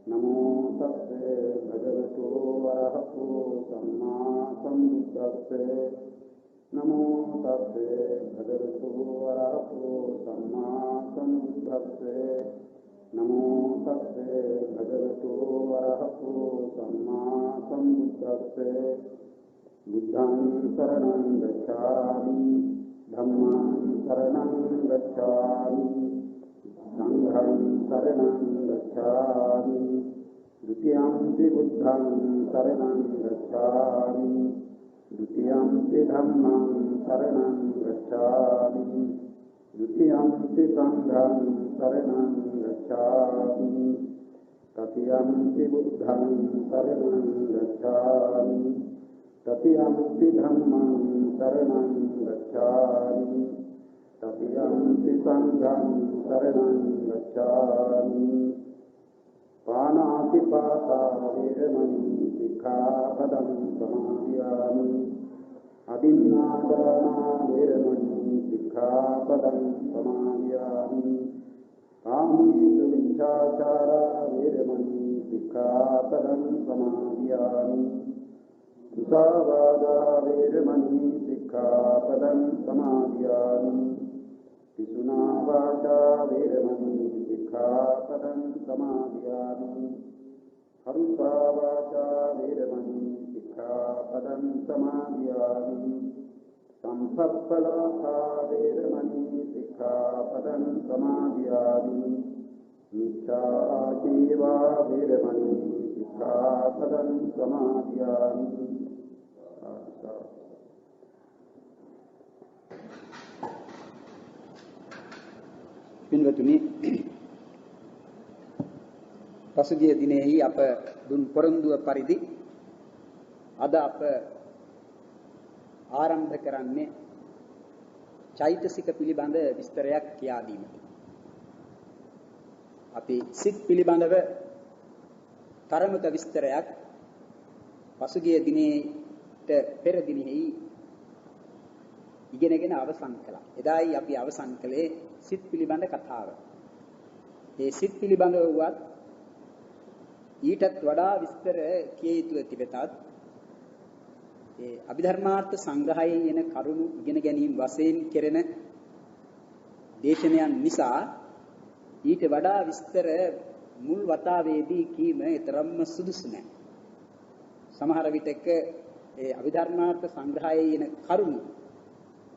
नमो तस्से भगवतो अरहतो सम्मा सम्बुद्धस्से नमो तस्से भगवतो अरहतो सम्मा सम्बुद्धस्से नमो तस्से भगवतो अरहतो सम्मा सम्बुद्धस्से बुद्धं शरणं गच्छामि धम्मं शरणं गच्छामि संघं शरणं गच्छामि द्वितीयंपि बुद्धं शरणं गच्छामि द्वितीयंपि धम्मं शरणं गच्छामि द्वितीयंपि संघं शरणं गच्छामि तृतीयंपि बुद्धं शरणं गच्छामि तृतीयंपि धम्मं शरणं गच्छामि तृतीयंपि संघं शरणं गच्छामि पानातिपाता वेरमणि सिक्खापदं समादयामि अदिन्नादाना वेरमणि सिक्खापदं समादयामि कामेषु मिथ्याचारा वेरमणि सिक्खापदं समादयामि मुसावादा वेरमणि सिक्खापदं समादयामि पितुना वाचा वेरमणि सिक्खापदं समादयामि हरुषा वाचा वेरमणि सिक्खापदं समादयामि संसप्पलासा वेरमणि सिक्खापदं समादयामि मिथ्याजीवा वेरमणि सिक्खापदं समादयामि පින්වතුනි පසුගිය දිනෙහි අප දුන් පොරොන්දුව පරිදි අද අප ආරම්භ කරන්නේ චෛතසික පිළිබඳ විස්තරයක් කියා දීමට. අපි සිත් පිළිබඳව තරමක විස්තරයක් පසුගිය දිනේට පෙර දිනෙහි ඉගෙනගෙන අවසන් කළා. එදායි අපි අවසන් කළේ සිත් පිළිබඳ කතාව. මේ සිත් පිළිබඳව වුවත් ඊටත් වඩා විස්තර කිය යුතු තිබෙතත් ඒ අභිධර්මාර්ථ සංග්‍රහයේ එන කරුණු ඉගෙන ගැනීම වශයෙන් කෙරෙන දේශනයන් නිසා ඊට වඩා විස්තර මුල් වතාවේදී කීම තරම්ම සුදුසු නැහැ. සමහර විටක ඒ අභිධර්මාර්ථ සංග්‍රහයේ එන කරුණු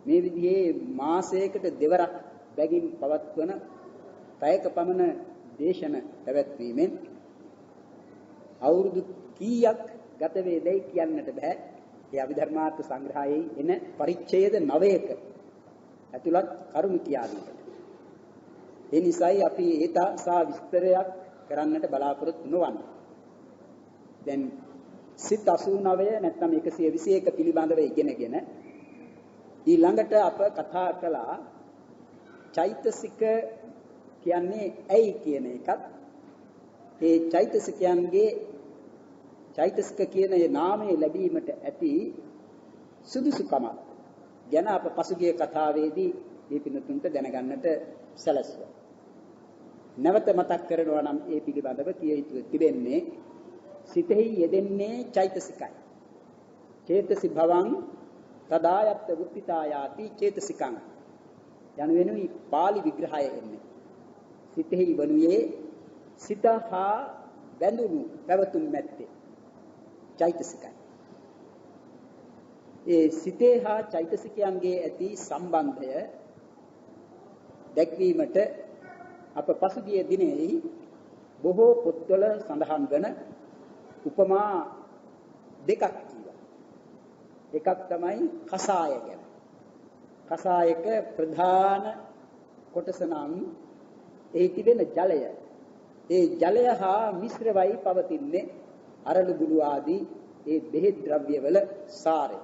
මේ විදිහේ මාසයකට දෙවරක් බැගින් පවත්වන පැයක පමණ දේශන පැවැත්වීමෙන් අවුරුදු කීයක් ගත වේදයි කියන්නට බෑ. ඒ අභිධර්මාර්ථ සංග්‍රහයේ එන පරිච්ඡේද 9ක ඇතුළත් කරුණු කියා දීලා. ඒ නිසායි අපි ඒතා විස්තරයක් කරන්නට බලාපොරොත්තු නොවන්නේ. දැන් සිත් 89 නැත්නම් 121 පිළිබඳව ඉගෙනගෙන ඊළඟට අප කතා කළා චෛතසික කියන්නේ ඇයි කියන එකත් ඒ චෛතසිකයන්ගේ චෛතසික කියන ඒ නාමය ලැබීමට ඇති සුදුසුකම ගැන අප පසුගිය කතාවේදී මේ පින්නතුන්ට දැනගන්නට සැලැස්සුවා. නැවත මතක් කරනවා නම් ඒ පිළිබඳව කිය යුතු තිබෙන්නේ සිතෙහි යෙදෙන්නේ චෛතසිකයි. චේතසි භවං තදායත්ත වුත්තිතායාති චේතසිකං යනුවෙනුයි පාලි විග්‍රහය එන්නේ. සිතෙහි වනුයේ සිත හා බැඳුණු පැවතුම් මැත්තේ චෛතසිකයි. ඒ සිතේ හා චෛතසිකයන්ගේ ඇති සම්බන්ධය දැක්වීමට අප පසුගිය දිනෙහි බොහෝ පොත්වල සඳහන් වන උපමා දෙකක් කිව්වා. එකක් තමයි කසාය ගැන. කසායක ප්‍රධාන කොටස නම් එහි තිබෙන ජලය. ඒ ජලය හා මිශ්‍රවයි පවතින්නේ අරලු බුළු ආදී ඒ බෙහෙත් ද්‍රව්‍යවල සාරය.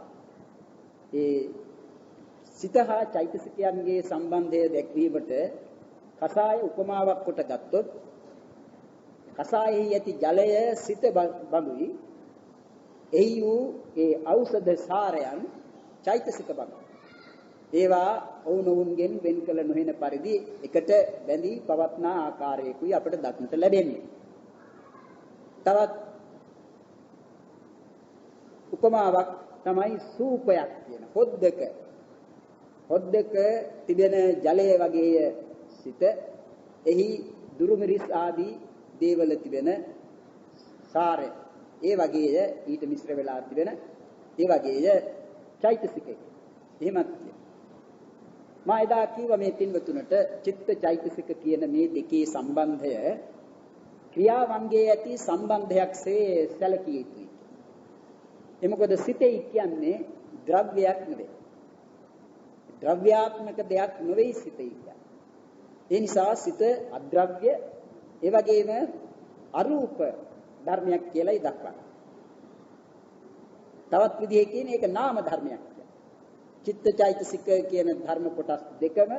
ඒ සිත හා චෛතසිකයන්ගේ සම්බන්ධය දැක්වීමට කසාය උපමාවක් කොට ගත්තොත් කසායෙහි ඇති ජලය සිත බඳුයි. එහි වූ ඒ ඖෂධ සාරයන් චෛතසික බඳු. ඒවා ඔවුනොවුන්ගෙන් වෙන් කළ නොහෙන පරිදි එකට බැඳී පවත්නා ආකාරයකුයි අපට දක්නට ලැබෙන්නේ. තවත් උපමාවක් තමයි සූපයක් කියන. හොද්දක තිබෙන ජලය වගේය සිත. එහි දුරුමිරිස් ආදී දේවල තිබෙන සාරය. ඒ වගේය ඊට මිශ්‍ර වෙලා තිබෙන ඒ වගේය චෛතසිකය. එහෙමත් මා එදා කිව්වා මේ පින්වතුන්ට චිත්ත චෛතසික කියන මේ දෙකේ සම්බන්ධය ක්‍රියාවන්ගේ ඇති සම්බන්ධයක්සේ සැලකිය යුතුයි. ඒ මොකද සිතේ කියන්නේ ද්‍රව්‍යයක් නෙවෙයි. ද්‍රව්‍යාත්මක දෙයක් නෙවෙයි සිතේ කියන්නේ. ඒ නිසා සිත අද්‍රව්‍ය ඒ වගේම අරූප ධර්මයක් කියලායි දක්වන්නේ. තවත් විදිහකින් ඒක නාම ධර්මයක්. චිත්ත චෛතසික කියන ධර්ම කොටස් දෙකම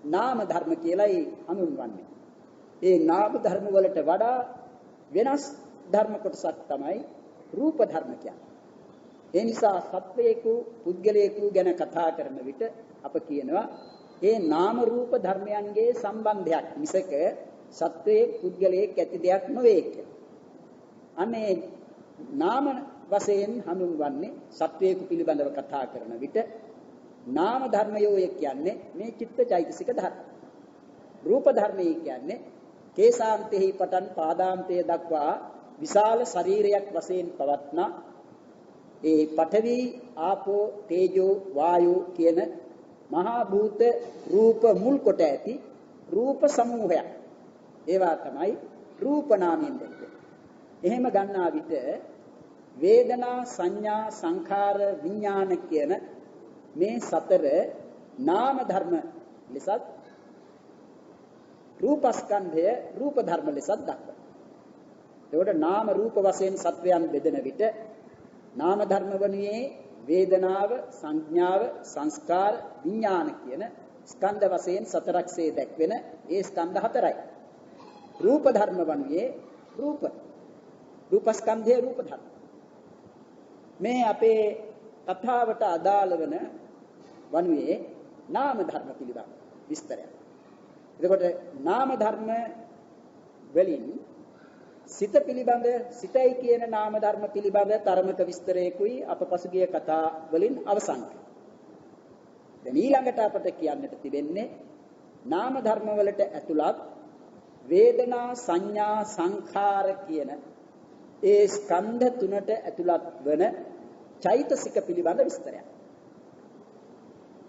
නාම ධර්ම කියලායි හඳුන්වන්නේ. ඒ නාම ධර්ම වලට වඩා වෙනස් ධර්ම කොටසක් තමයි රූප ධර්ම කියන්නේ. ඒ නිසා සත්වයේකු පුද්ගලයෙකු ගැන කතා කරන විට අප කියනවා ඒ නාම රූප ධර්මයන්ගේ සම්බන්ධයක් මිසක සත්වයේ පුද්ගලයෙක් ඇති දෙයක් නෙවෙයි කියලා. අනේ නාම වශයෙන් හඳුන්වන්නේ සත්වයේකු පිළිබඳව කතා කරන විට නාම ධර්මයෝ කියන්නේ මේ චිත්ත චෛතසික ධර්ම. රූප ධර්මයේ කියන්නේ කේසාන්තෙහි පටන් පාදාන්තය දක්වා විශාල ශරීරයක් වශයෙන් පවත්නා ඒ පඨවි ආපෝ තේජෝ වායෝ කියන මහා භූත රූප මුල් කොට ඇති රූප සමූහයක්. ඒවා තමයි රූප නාමයෙන් දැක්වෙන්නේ. එහෙම ගන්නා විට වේදනා සංඥා සංඛාර විඥාන කියන මේ සතර නාම ධර්ම ලෙසත් රූපස්කන්ධය රූප ධර්ම ලෙසත් දක්වනවා. ඒකට නාම රූප වශයෙන් සත්වයන් බෙදෙන විට නාම ධර්ම වනුයේ වේදනාව සංඥාව සංස්කාර විඥාන කියන ස්කන්ධ වශයෙන් සතරක්සේ දැක්වෙන ඒ ස්කන්ධ හතරයි. රූප ධර්ම වනුයේ රූපස්කන්ධයේ රූප ධර්ම. මේ අපේ කතාවට අදාළ වන වනුයේ නාම ධර්ම පිළිබඳ විස්තරයක්. එතකොට නාම ධර්ම වලින් සිත පිළිබඳ සිතයි කියන නාම ධර්ම පිළිබඳ තරමක විස්තරයකුයි අප පසුගිය කතා වලින් අවසන් කළා. දැන් ඊළඟට අපට කියන්නට තිබෙන්නේ නාම ධර්ම වලට ඇතුළත් වේදනා සංඥා සංඛාර කියන ඒ ස්කන්ධ තුනට ඇතුළත් වන චෛතසික පිළිබඳ විස්තරයක්.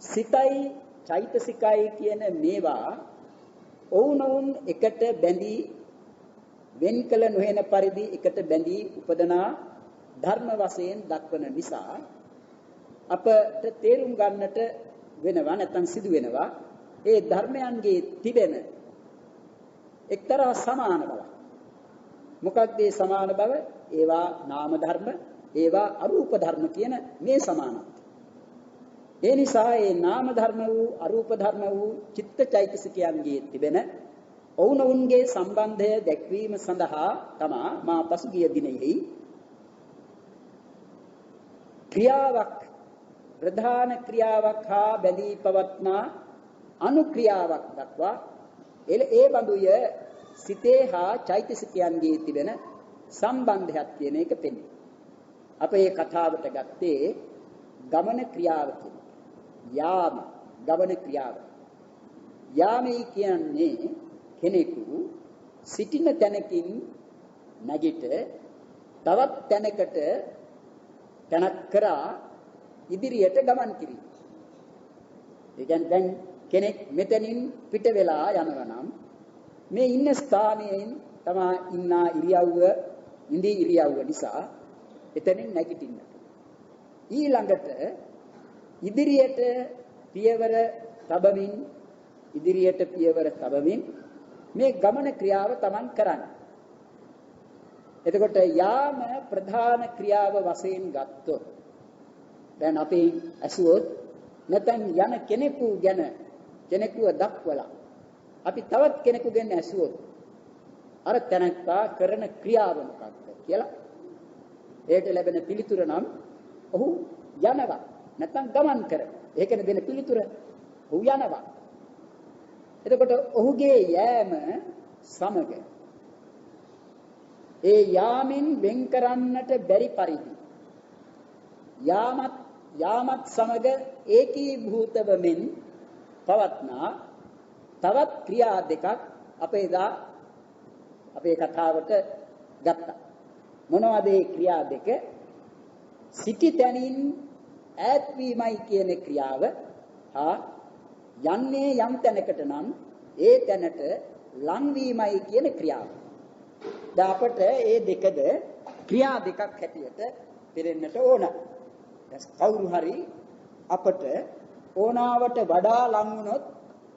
සිතයි චෛතසිකයි කියන මේවා ඔවුනොවුන් එකට බැඳී වෙන් කළ නොවන පරිදි එකට බැඳී උපදනා ධර්ම වශයෙන් දක්වන නිසා අපට තේරුම් ගන්නට වෙනවා නැත්නම් සිදු වෙනවා ඒ ධර්මයන්ගේ තිබෙන එක්තරා සමාන බව. මොකක්ද මේ සමාන බව? ඒවා නාම ධර්ම, ඒවා අරූප ධර්ම කියන මේ සමානත්වය. ඒ නිසා මේ නාම ධර්ම වූ අරූප ධර්ම වූ චිත්ත චෛතසිකයන්ගේ තිබෙන ඔවුනොවුන්ගේ සම්බන්ධය දැක්වීම සඳහා තමා මා පසුගිය දිනෙහි ක්‍රියාවක් ප්‍රධාන ක්‍රියාවක් හා බැඳී පවත්නා අනුක්‍රියාවක් දක්වා ඒ බඳුය සිතේ හා චෛතසිකයන්ගේ තිබෙන සම්බන්ධයක් කියන එක පෙන්නේ. අප මේ කතාවට ගත්තේ ගමන ක්‍රියාව කියන යාම ගමන ක්‍රියාව. යාමයි කියන්නේ කෙනෙකු සිටින තැනකින් නැගිට තවත් තැනකට තැනක් කරා ඉදිරියට ගමන් කිරීම. ඒ කියන්නේ දැන් කෙනෙක් මෙතනින් පිට වෙලා යනවා නම් මේ ඉන්න ස්ථානයෙන් තමයි ඉන්න ඉරියව්ව නිසා එතනින් නැගිටින්න. ඊළඟට ඉදිරියට පියවර තබමින් මේ ගමන ක්‍රියාව තමන් කරන්නේ. එතකොට යාම ප්‍රධාන ක්‍රියාව වශයෙන් ගත්තොත් දැන් අපි ඇසුවොත් නැත්නම් යන කෙනෙකුව දක්වලා අපි තවත් කෙනෙකුගෙන් ඇසුවොත් අර තැනත්තා කරන ක්‍රියාව මොකක්ද කියලා ඒට ලැබෙන පිළිතුර නම් ඔහු යනවා නැත්නම් ගමන් කරනවා. ඒකනේ දෙන පිළිතුර. ඔහු යනවා. එතකොට ඔහුගේ යෑම සමග ඒ යාමෙන් වෙන් කරන්නට බැරි පරිදි යාමත් සමග ඒකීභූතව මෙන් පවත්නා තවත් ක්‍රියා දෙකක් අපේ එදා අපේ කතාවට ගත්තා. මොනවද ඒ ක්‍රියා දෙක? සිටි තැනින් ඈත් වීමයි කියන ක්‍රියාව හා යන්නේ යම් තැනකට නම් ඒ තැනට ලං වීමයි කියන ක්‍රියාව. දැන් අපට මේ දෙකද ක්‍රියා දෙකක් හැටියට පෙරෙන්නට ඕන. දැන් කවුරු හරි අපට ඕනාවට වඩා ලං වුණොත්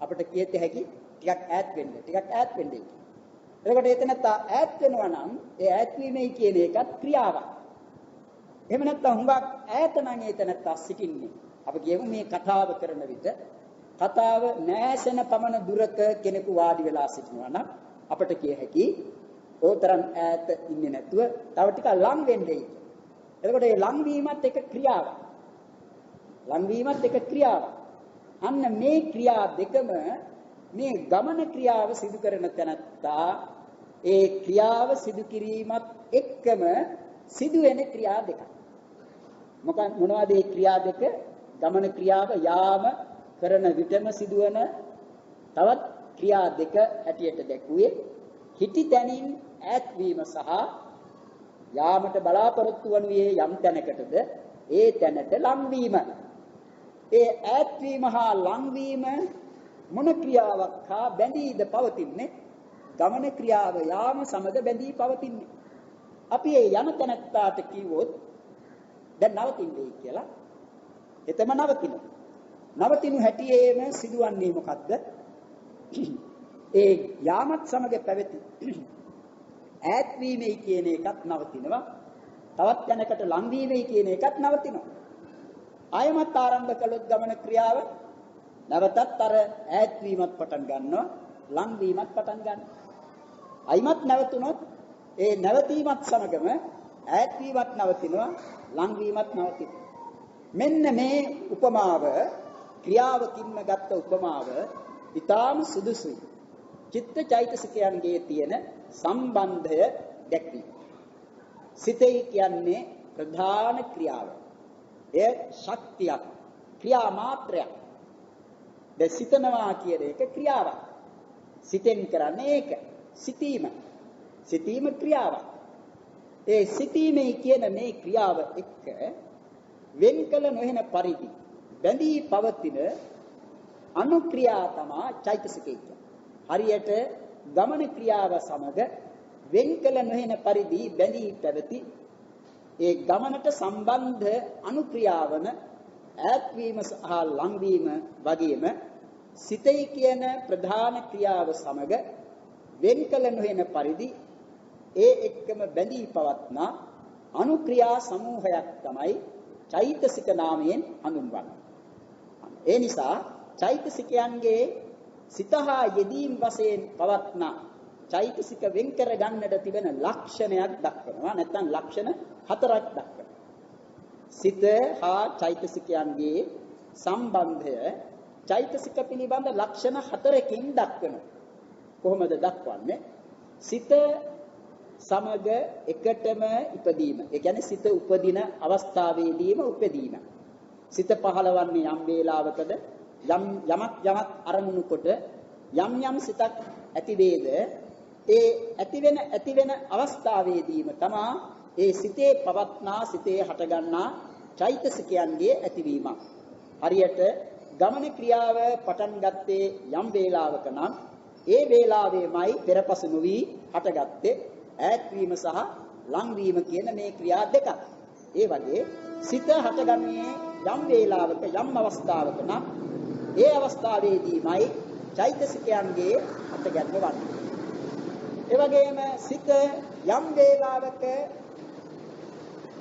අපට කියත හැකි ටිකක් ඈත් වෙන්න. එතකොට එතනත් ඈත් වෙනවා නම් ඒ ඈත් වීමයි කියන එකත් ක්‍රියාවක්. එහෙම නැත්නම් හුඟක් ඈත නම් එතනත් සිටින්නේ. අපි කියමු මේ කතාව කරන විට කතාව නැසෙන පමණ දුරක කෙනෙකු වාඩි වෙලා සිටිනවා නම් අපට කිය හැකි ඕතරම් ඈත ඉන්නේ නැතුව තව ටිකක් ලං වෙන්නේ. එතකොට මේ ලං වීමත් එක ක්‍රියාවක්. අන්න මේ ක්‍රියා දෙකම මේ ගමන ක්‍රියාව සිදු කරන තැනත්තා ඒ ක්‍රියාව සිදු කිරීමත් එක්කම සිදුවෙන ක්‍රියා දෙකක්. මොනවද මේ ක්‍රියා දෙක? ගමන ක්‍රියාව යාම කරන විටම සිදුවන තවත් ක්‍රියා දෙක හැටියට දැක්ුවේ හිටි තැනින් ඈත් වීම සහ යාමට බලාපොරොත්තු වනුයේ යම් තැනකටද ඒ තැනට ලං වීම. ඒ ඈත් වීම හා ලං වීම මොන ක්‍රියාවක් හා බැඳීද පවතින්නේ? ගමන ක්‍රියාව යාම සමග බැඳී පවතින්නේ. අපි ඒ යන තැනට කිව්වොත් දැන් නවතින්නේ කියලා එතම නවතිනු හැටියේම සිදුවන්නේ මොකද්ද? ඒ යාමත් සමග පැවති ඈත් වීමයි කියන එකත් නවතිනවා. තවත් තැනකට ලං වීමයි කියන එකත් නවතිනවා. ආයමත් ආරම්භ කළොත් ගමන ක්‍රියාව නැවතත් අර ඈත් වීමත් පටන් ගන්නවා, ලං වීමත් පටන් ගන්නවා. අයිමත් නැවතුනොත් ඒ නැවතීමත් සමගම ඈත් වීමත් නවතිනවා, ලං වීමත් නවතිනවා. මෙන්න මේ උපමාව ක්‍රියාවකින්ම ගත්ත උපමාව ඊටාම සුදුසුයි. චිත්ත චෛතසිකයන්ගේ තියෙන සම්බන්ධය දැක්වීම. සිතේ කියන්නේ ප්‍රධාන ක්‍රියාව. ඒ ශක්තියක්, ක්‍රියා මාත්‍රයක්. දැන් සිතනවා කියන එක ක්‍රියාවක්. සිතෙන් කරන්නේ ඒක. සිතීම ක්‍රියාවක්. ඒ සිතීමේ කියන මේ ක්‍රියාව එක්ක වෙන් කළ නොහෙන පරිදි බැඳී පවතින අනුක්‍රියා තමයි චෛතසිකය. හරියට ගමන ක්‍රියාව සමග වෙන් කළ නොහෙන පරිදි බැඳී පැවති ඒ ගමනට සම්බන්ධ අනුක්‍රියාවන ඈත් වීම සහ ලං වීම වගේම සිතේ කියන ප්‍රධාන ක්‍රියාව සමග වෙන් කළ නොහෙන පරිදි ඒ එක්කම බැඳී පවත්නා අනුක්‍රියා සමූහයක් තමයි චෛතසික නාමයෙන් හඳුන්වන්නේ. ඒ නිසා චෛතසිකයන්ගේ සිතහා යෙදීම් වශයෙන් පවත්නා චෛතසික වෙන් කර ගන්නට තිබෙන ලක්ෂණයක් දක්වනවා. නැත්නම් ලක්ෂණ 4ක් දක්වනවා. සිත හා චෛතසිකයන්ගේ සම්බන්ධය චෛතසික පිළිබඳ ලක්ෂණ 4කින් දක්වනවා. කොහොමද දක්වන්නේ? සිත සමග එකටම ඉපදීම. ඒ කියන්නේ සිත උපදින අවස්ථාවේදීම උපදීම. සිත පහළවන්නේ යම් වේලාවකද යමක් අරමුණු කොට යම් සිතක් ඇති වේද ඒ ඇති වෙන අවස්ථාවේදීම තමා ඒ සිතේ පවත්නා සිතේ හටගන්නා චෛතසිකයන්ගේ ඇතිවීම. හරියට ගමන ක්‍රියාව පටන් ගත්තේ යම් වේලාවක නම් ඒ වේලාවේමයි පෙරපසු නොවි හටගත්තේ ඈත් වීම සහ ලං වීම කියන මේ ක්‍රියා දෙකක්. ඒ වගේ සිත හටගන්නේ යම් වේලාවක යම් අවස්ථාවක නම් ඒ අවස්ථාවේදීමයි චෛතසිකයන්ගේ හටගැන්ම වන්නේ. ඒ වගේම සිත යම් වේලාවක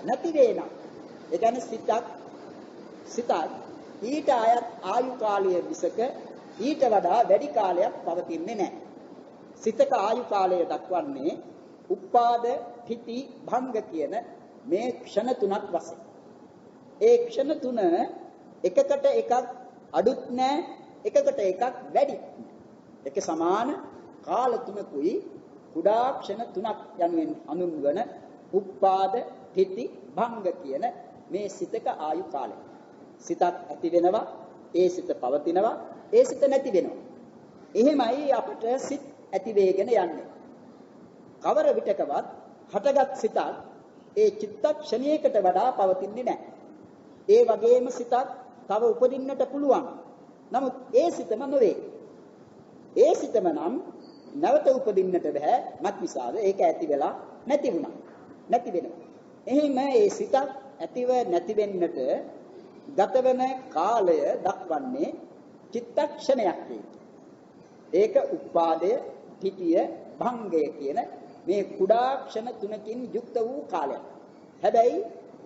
නැති වෙනා. ඒ කියන්නේ සිතක් ඊට අයත් ආයු කාලය විසක ඊට වඩා වැඩි කාලයක් පවතින්නේ නැහැ. සිතක ආයු කාලය දක්වන්නේ උපාද පිටි භංග කියන මේ ක්ෂණ තුනක් වශයෙන්. ඒ ක්ෂණ තුන එකකට එකක් අඩුත් නැහැ, එකකට එකක් වැඩිත් නැහැ. ඒක සමාන කාල තුනකුයි කුඩා ක්ෂණ 3ක් යනුවෙන් හඳුන්වන උප්පාද තිති භංග කියන මේ සිතක ආයු කාලය. සිතක් ඇති වෙනවා, ඒ සිත පවතිනවා, ඒ සිත නැති වෙනවා. එහෙමයි අපට සිත් ඇති වේගෙන යන්නේ. කවර විටකවත් හටගත් සිතක් ඒ චිත්තක්ෂණයකට වඩා පවතින්නේ නැහැ. ඒ වගේම සිතක් තව උපදින්නට පුළුවන්. නමුත් ඒ සිතම නොවේ. ඒ සිතම නම් නැවත උපදින්නට බෑ. මත්නිසාද ඒක ඇති වෙලා නැති වුණා. නැති වෙනවා. එහෙම ඒ සිතක් ඇතිව නැති වෙන්නට ගතවන කාලය දක්වන්නේ චිත්තක්ෂණයක් වේ. ඒක උපාදය, තිතිය, භංගය කියන මේ කුඩා ක්ෂණ 3කින් යුක්ත වූ කාලයක්. හැබැයි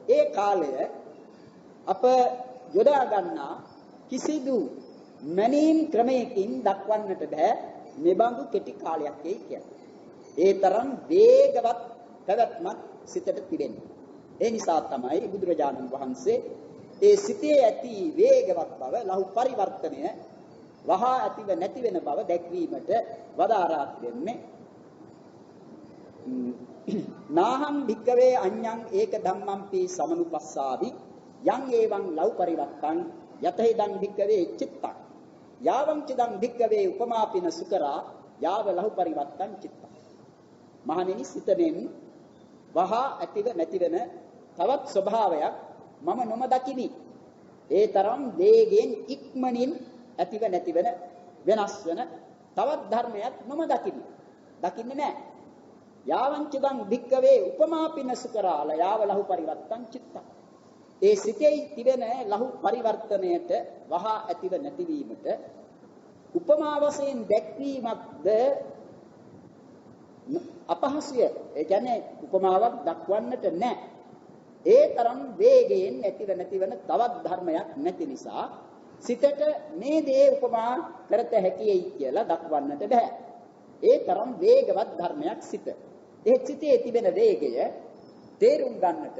ඒ කාලය අප යොදා ගන්නා කිසිදු මනීන් ක්‍රමයකින් දක්වන්නට බෑ මෙබඳු කෙටි කාලයක් කියන්නේ. ඒ තරම් වේගවත් පැවැත්මක් සිතට තිබෙනවා. ඒ නිසා තමයි බුදුරජාණන් වහන්සේ ඒ සිතේ ඇති වේගවත් බව ලහු පරිවර්තනය වහා ඇතිව නැති වෙන බව දැක්වීමට වදාරා දෙන්නේ. නාහං භික්කවේ අඤ්ඤං ඒක ධම්මංපි සමනුපස්සාවි යං ඒවං ලව් පරිවත්තං යතෙහිදං භික්කවේ චිත්තං යාවං චිදං භික්කවේ උපමාපින සුකරා යාව ලහු පරිවත්තං චිත්තං. මහණෙනි, සිතෙන් වහා ඇතිව නැති වෙන තවත් ස්වභාවයක් මම නොම දකිමි. ඒ තරම් වේගයෙන් ඉක්මනින් ඇතිව නැති වෙන වෙනස් වෙන තවත් ධර්මයක් නොම දකිමි. දකින්නේ නැහැ. යාවං චිදං භික්කවේ උපමාපින සුකරාල යාව ලහු පරිවත්තං චිත්තං. ඒ සිතේ තිබෙන ලහු පරිවර්තනයට වහා ඇතිව නැතිවීමට උපමා වශයෙන් දැක්වීමක්ද අපහසුය. ඒ කියන්නේ උපමාවක් දක්වන්නට නැහැ. ඒ තරම් වේගයෙන් ඇතිව නැතිවන තවත් ධර්මයක් නැති නිසා සිතට මේ දේ උපමා කරත හැකියි කියලා දක්වන්නට බෑ. ඒ තරම් වේගවත් ධර්මයක් සිත. ඒ සිතේ තිබෙන වේගය තේරුම් ගන්නට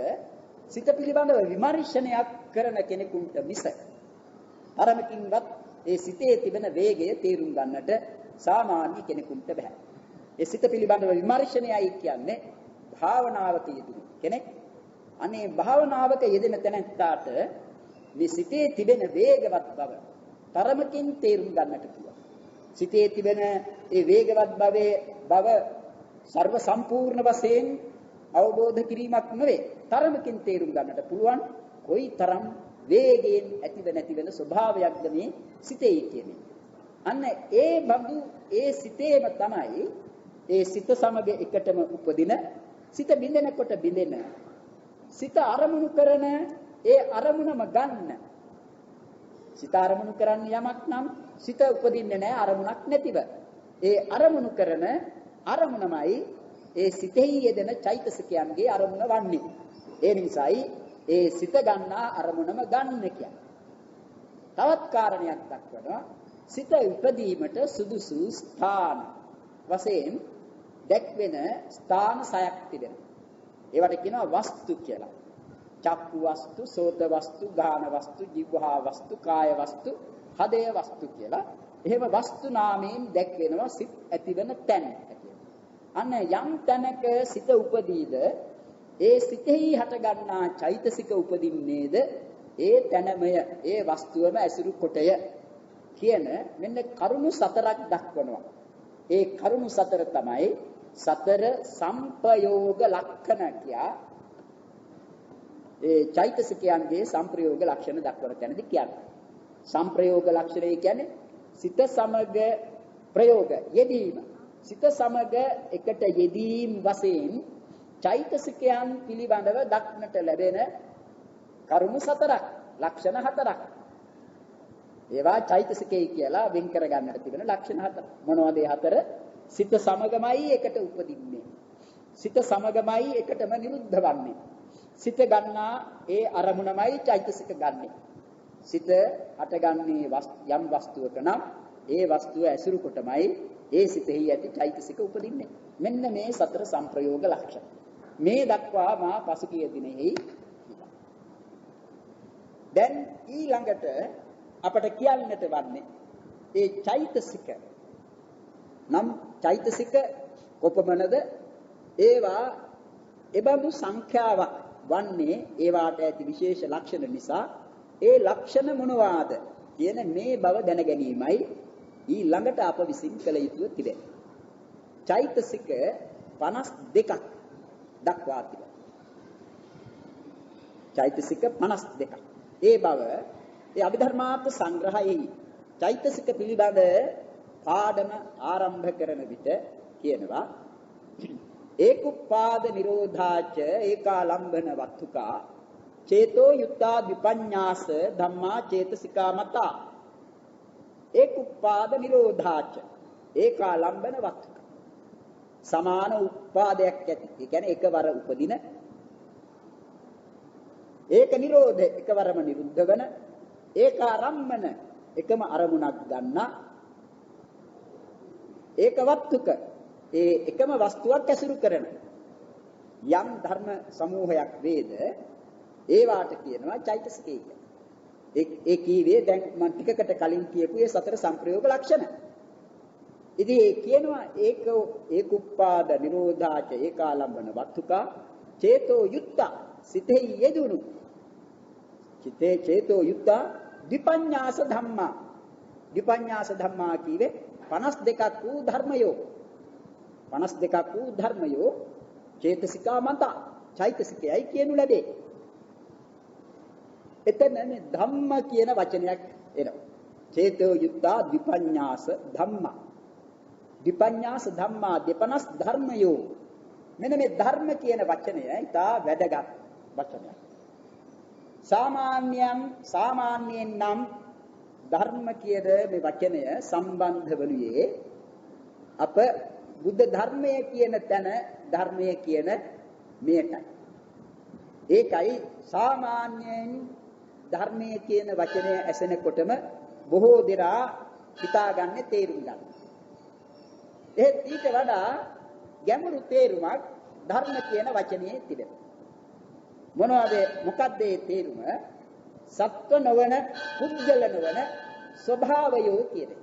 සිත පිළිබඳව විමර්ශනයක් කරන කෙනෙකුට මිස තරමකින්වත් ඒ සිතේ තිබෙන වේගය තේරුම් ගන්නට සාමාන්‍ය කෙනෙකුට බෑ. ඒ සිත පිළිබඳව විමර්ශනයයි කියන්නේ භාවනාවක යෙදෙන කෙනෙක්. අනේ භාවනාවක යෙදෙන තැනට මේ සිතේ තිබෙන වේගවත් බව තරමකින් තේරුම් ගන්නට පුළුවන්. සිතේ තිබෙන ඒ වේගවත් බව සර්ව සම්පූර්ණ වශයෙන් අවබෝධ කිරීමක් නෙවෙයි. තරමකින් තේරුම් ගන්නට පුළුවන් කොයි තරම් වේගයෙන් ඇතිව නැති වෙන ස්වභාවයක්ද මේ සිතේ කියන්නේ. අන්න ඒ බඳු ඒ සිතේම තමයි ඒ සිත සමග එකටම උපදින සිත බිඳෙනකොට බිඳෙන සිත අරමුණු කරන ඒ අරමුණම ගන්න. සිත අරමුණු කරන්න යමක් නම් සිත උපදින්නේ නැහැ අරමුණක් නැතිව. ඒ අරමුණු කරන අරමුණමයි ඒ සිතෙහි යෙදෙන චෛතසිකයන්ගේ අරමුණ වන්නේ. ඒ නිසායි ඒ සිත ගන්නා අරමුණම ගන්න කියන්නේ. තවත් කාරණයක් දක්වනවා. සිත උපදීමට සුදුසු ස්ථාන වශයෙන් දැක්වෙන ස්ථාන 6ක් තිබෙනවා. ඒවට කියනවා වස්තු කියලා. චක්කු වස්තු, සෝත වස්තු, ගාන වස්තු, ජීවහා වස්තු, කාය වස්තු, හදය වස්තු කියලා. එහෙම වස්තු නාමයෙන් දැක්වෙනවා සිත් ඇතිවන තැන්. අන්න යම් තැනක සිත උපදීද ඒ සිතෙහි හට ගන්නා චෛතසික උපදින්නේද ඒ තැනමය, ඒ වස්තුවම ඇසුරු කොටය කියන මෙන්න කරුණු 4ක් දක්වනවා. ඒ කරුණු 4 තමයි සතර සම්පයෝග ලක්ෂණ කියා ඒ චෛතසිකයන්ගේ සංප්‍රයෝග ලක්ෂණ දක්වන තැනදී කියන්නේ. සංප්‍රයෝග ලක්ෂණය කියන්නේ සිත සමග ප්‍රයෝග යෙදීම. සිත සමග එකට යෙදීම් වශයෙන් චෛතසිකයන් පිළිබඳව දක්නට ලැබෙන කරුණු 4ක්, ලක්ෂණ 4ක්. ඒවා චෛතසිකේ කියලා වෙන් කර ගන්නට තිබෙන ලක්ෂණ 4. මොනවද ඒ 4? සිත සමගමයි එකට උපදින්නේ. සිත සමගමයි එකටම නිරුද්ධ වන්නේ. සිත ගන්නා ඒ අරමුණමයි චෛතසික ගන්නෙ. සිත හටගන්නේ යම් වස්තුවක නම් ඒ වස්තුව ඇසුරු කොටමයි ඒ සිතෙහි ඇති චෛතසික උපදින්නේ. මෙන්න මේ 4 සංප්‍රයෝග ලක්ෂණ. මේ දක්වා මා පසුගිය දිනෙහි දැන් ඊළඟට අපට කියන්නට වන්නේ ඒ චෛතසික නම් චෛතසික කොපමණද ඒවා එබඳු සංඛ්‍යාවක් වන්නේ ඒවාට ඇති විශේෂ ලක්ෂණ නිසා ඒ ලක්ෂණ මොනවාද කියන මේ බව දැන ගැනීමයි ඊළඟට අප විසින් කළ යුතුව තිබෙනවා. චෛතසික 52ක් දක්වා තිබෙනවා. චෛතසික 52ක්. ඒ බව ඒ අභිධර්මාර්ථ සංග්‍රහයේ චෛතසික පිළිබඳ පාඩම ආරම්භ කරන විට කියනවා ඒකුප්පාද නිරෝධාච ඒකාලම්බන වත්තුකා චේතෝ යුත්තා විපඤ්ඤාස ධම්මා චේතසිකා මතා ඒකුප්පාද නිරෝධාච ඒකාලම්බන වත්තුකා සමාන උපාදයක් ඇති. ඒ කියන්නේ එකවර උපදින ඒක නිරෝධ එකවරම නිරුද්ධ වෙන ඒකාරම්මන එකම අරමුණක් ගන්නා ඒකවත්තුක ඒ එකම වස්තුවක් ඇසුරු කරන යම් ධර්ම සමූහයක් වේද ඒවාට කියනවා චෛතසිකය කියලා. ඒ කීවේ දැන් මම ටිකකට කලින් කියපු ඒ සතර සංප්‍රයෝග ලක්ෂණ. ඉතින් ඒ කියනවා ඒකුප්පාද නිරෝධාච ඒකාලම්බන වත්තුකා චේතෝ යුත්තා සිතෙහි යෙදුණු චිතේ චේතෝ යුත්තා විපඤ්ඤාස ධම්මා විපඤ්ඤාස ධම්මා කීවේ 52ක් වූ ධර්මයෝ 52ක් වූ ධර්මයෝ චේතසිකා මත චෛතසිකයයි කියනු ලැබේ. එතන මේ ධම්ම කියන වචනයක් එනවා. චේතෝ යුත්තා විපඤ්ඤාස ධම්මා විපඤ්ඤාස ධම්මා 52 ධර්මයෝ. මෙන්න මේ ධර්ම කියන වචනය ඉතා වැදගත් වචනයක්. සාමාන්‍යයෙන් නම් ධර්ම කියන මේ වචනය සම්බන්ධ වනුයේ අප බුද්ධ ධර්මය කියන තැන ධර්මය කියන මෙයටයි. ඒකයි සාමාන්‍යයෙන් ධර්මය කියන වචනය ඇසෙනකොටම බොහෝ දෙනා හිතාගන්නේ තේරුම් ගන්න. ඒත් ඊට වඩා ගැඹුරු තේරුමක් ධර්ම කියන වචනේ තිබෙනවා. මොකද්ද ඒ තේරුම? සත්ව නොවන පුද්ගල නොවන ස්වභාවයෝ කියන්නේ.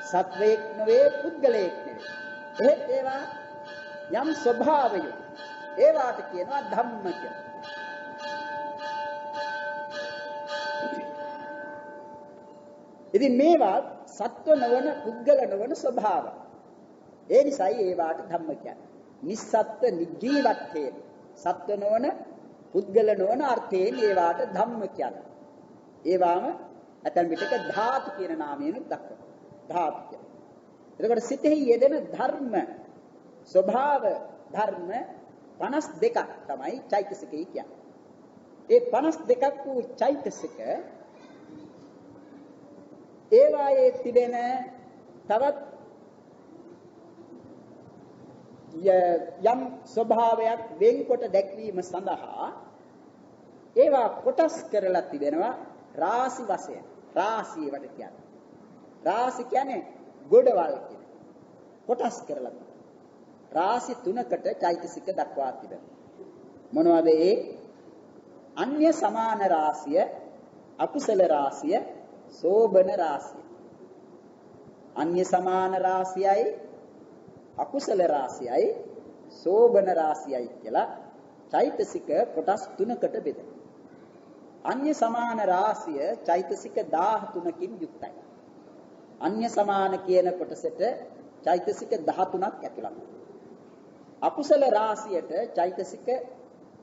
සත්වයක් නෙවෙයි පුද්ගලයෙක් නෙවෙයි. එහෙත් ඒවා යම් ස්වභාවයෝ. ඒවාට කියනවා ධම්ම කියලා. ඉතින් මේවා සත්ව නොවන පුද්ගල නොවන ස්වභාව. ඒ නිසායි ඒවාට ධම්ම කියන්නේ. නිස්සත්ත්ව නිජීවත්වයෙන් සත්ව නොවන පුද්ගල නොවන අර්ථයෙන් ඒවාට ධම්ම කියන්නේ. ඒවාම ඇතන් විටක ධාතු කියන නාමයෙන් දක්වනවා. ධාතු කියන්නේ. එතකොට සිතෙහි යෙදෙන ධර්ම ස්වභාව ධර්ම 52ක් තමයි චෛතසිකය කියන්නේ. ඒ 52ක් වූ චෛතසික ඒවායේ තිබෙන තවත් යම් ස්වභාවයක් වෙන්කොට දැක්වීම සඳහා ඒවා කොටස් කරලා තිබෙනවා රාශි වශයෙන්. රාශිය වට කියන්නේ. රාශි කියන්නේ ගොඩවල් කියන. කොටස් කරලා තිබෙනවා. රාශි තුනකට චෛතසික දක්වා තිබෙනවා. මොනවද ඒ? අන්‍ය සමාන රාශිය, අකුසල රාශිය, සෝබන රාශිය. අන්‍ය සමාන රාශියයි අකුසල රාශියයි සෝබන රාශියයි කියලා චෛතසික කොටස් තුනකට බෙදෙනවා. අන්‍ය සමාන රාශිය චෛතසික 13කින් යුක්තයි. අන්‍ය සමාන කියන කොටසට චෛතසික 13ක් ඇතුළත්. අකුසල රාශියට චෛතසික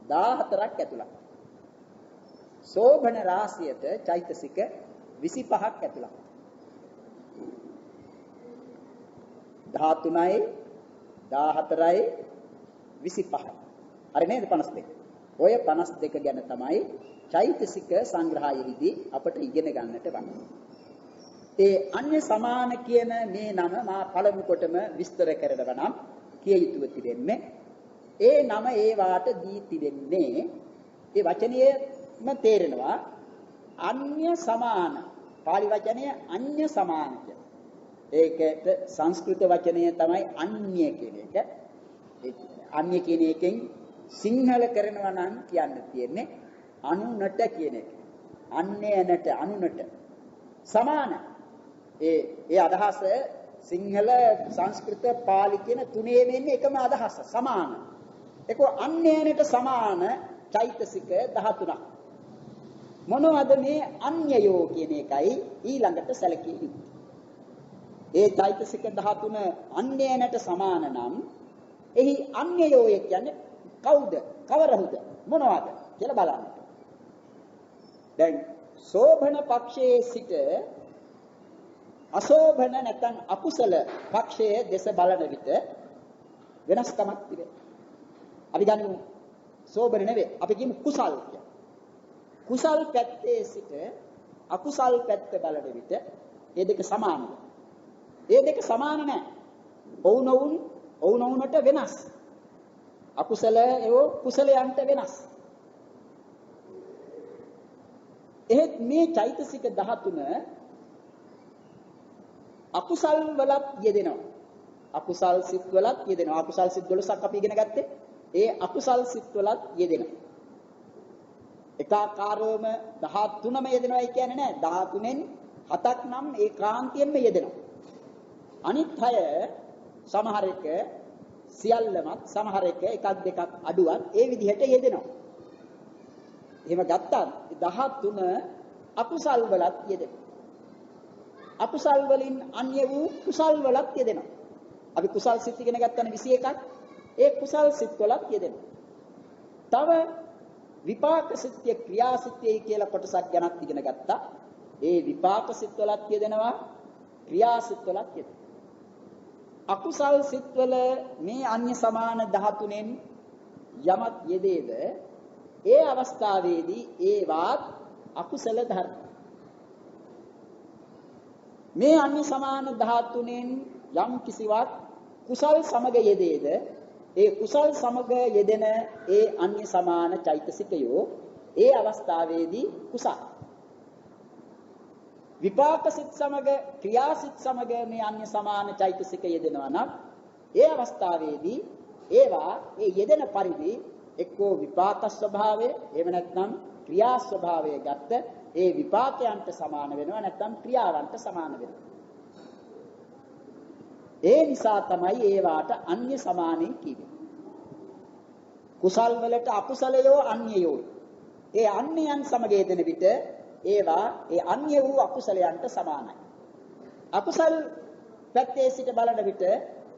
14ක් ඇතුළත්. සෝබන රාශියට චෛතසික 25ක් ඇතුළත්. 13යි 14යි 25යි. හරි නේද 52. ඔය 52 ගැන තමයි චෛතසික සංග්‍රහයෙහිදී අපට ඉගෙන ගන්නට වන්නේ. ඒ අන්‍ය සමාන කියන මේ නම මා පළමු කොටම විස්තර කරනවා නම් කිය යුතුව තිබෙන්නේ ඒ නම ඒ වාට දී තිබෙන්නේ ඒ වචනයේම තේරෙනවා අන්‍ය සමාන. පාලි වචනය අන්‍ය සමාන කියන. ඒකට සංස්කෘත වචනය තමයි අන්‍ය කියන එක. ඒ අන්‍ය කියන එකෙන් සිංහල කරනවා නම් කියන්න තියෙන්නේ අනුනට කියන එක. අන්‍යනට අනුනට සමාන. ඒ අදහස සිංහල සංස්කෘත පාලි කියන තුනේ මෙන්නේ එකම අදහස සමාන. ඒක අන්‍යයන්ට සමාන චෛතසික 13ක්. මොනවද මේ අන්‍යයෝ කියන එකයි ඊළඟට සැලකිය යුත්තේ. ඒ චෛතසික 13 අන්‍යයන්ට සමාන නම් එහි අන්‍යයෝ කියන්නේ කවුද? කවරහුද? මොනවද කියලා බලන්න. දැන් සෝභන පක්ෂයේ සිට අසෝභන නැත්නම් අකුසල පක්ෂයේ දෙස බලන විට වෙනස්කමක් තිබෙනවා. අපි ගනිමු සෝභන නෙවෙයි අපි කියමු කුසල් කියලා. කුසල් පැත්තේ සිට අකුසල් පැත්ත බලන විට මේ දෙක සමානද? මේ දෙක සමාන නැහැ. ඔවුනොවුනට වෙනස්. අකුසලයෝ කුසලයන්ට වෙනස්. එහෙත් මේ චෛතසික 13 අකුසල් වලත් යෙදෙනවා. අකුසල් සිත් වලත් යෙදෙනවා. අකුසල් සිත් 12ක් අපි ඉගෙන ගත්තේ. ඒ අකුසල් සිත් වලත් යෙදෙනවා. එකාකාරවම 13ම යෙදෙනවා කියන්නේ නෑ. 13න් 7ක් නම් ඒකාන්තයෙන්ම යෙදෙනවා. අනිත් 6 සමහර එක සියල්ලමත් සමහර එක එකක් දෙකක් අඩුවත් ඒ විදිහට යෙදෙනවා. එහෙම ගත්තත් 13 අකුසල් වලත් යෙදෙනවා. අකුසල් වලින් අන්‍ය වූ කුසල් වලත් යෙදෙනවා. අපි කුසල් සිත් ඉගෙන ගත්තනේ 21ක්. ඒ කුසල් සිත් වලත් යෙදෙනවා. තව විපාක සිත්ය ක්‍රියා සිත්ය කියලා කොටසක් ගැනත් ඉගෙන ගත්තා. ඒ විපාක සිත් වලත් යෙදෙනවා ක්‍රියා සිත් වලත් යෙදෙනවා. අකුසල් සිත් වල මේ අන්‍ය සමාන 13න් යමක් යෙදේද ඒ අවස්ථාවේදී ඒවත් අකුසල ධර්ම. මේ අන්‍ය සමාන 13න් යම් කිසිවක් කුසල් සමග යෙදේද ඒ කුසල් සමග යෙදෙන ඒ අන්‍ය සමාන චෛතසිකයෝ ඒ අවස්ථාවේදී කුසල. විපාක සිත් සමග ක්‍රියා සිත් සමග මේ අන්‍ය සමාන චෛතසික යෙදෙනවා නම් ඒ අවස්ථාවේදී ඒවා ඒ යෙදෙන පරිදි එක්කෝ විපාක ස්වභාවය එහෙම නැත්නම් ක්‍රියා ස්වභාවය ගත්ත ඒ විපාකයන්ට සමාන වෙනවා නැත්නම් ක්‍රියාවන්ට සමාන වෙනවා. ඒ නිසා තමයි ඒවාට අන්‍ය සමානෙන් කියන්නේ. කුසල් වලට අකුසලයෝ අන්‍යයෝ. ඒ අන්‍යයන් සමග යෙදෙන විට ඒවා ඒ අන්‍ය වූ අකුසලයන්ට සමානයි. අකුසල් පැත්තේ සිට බලන විට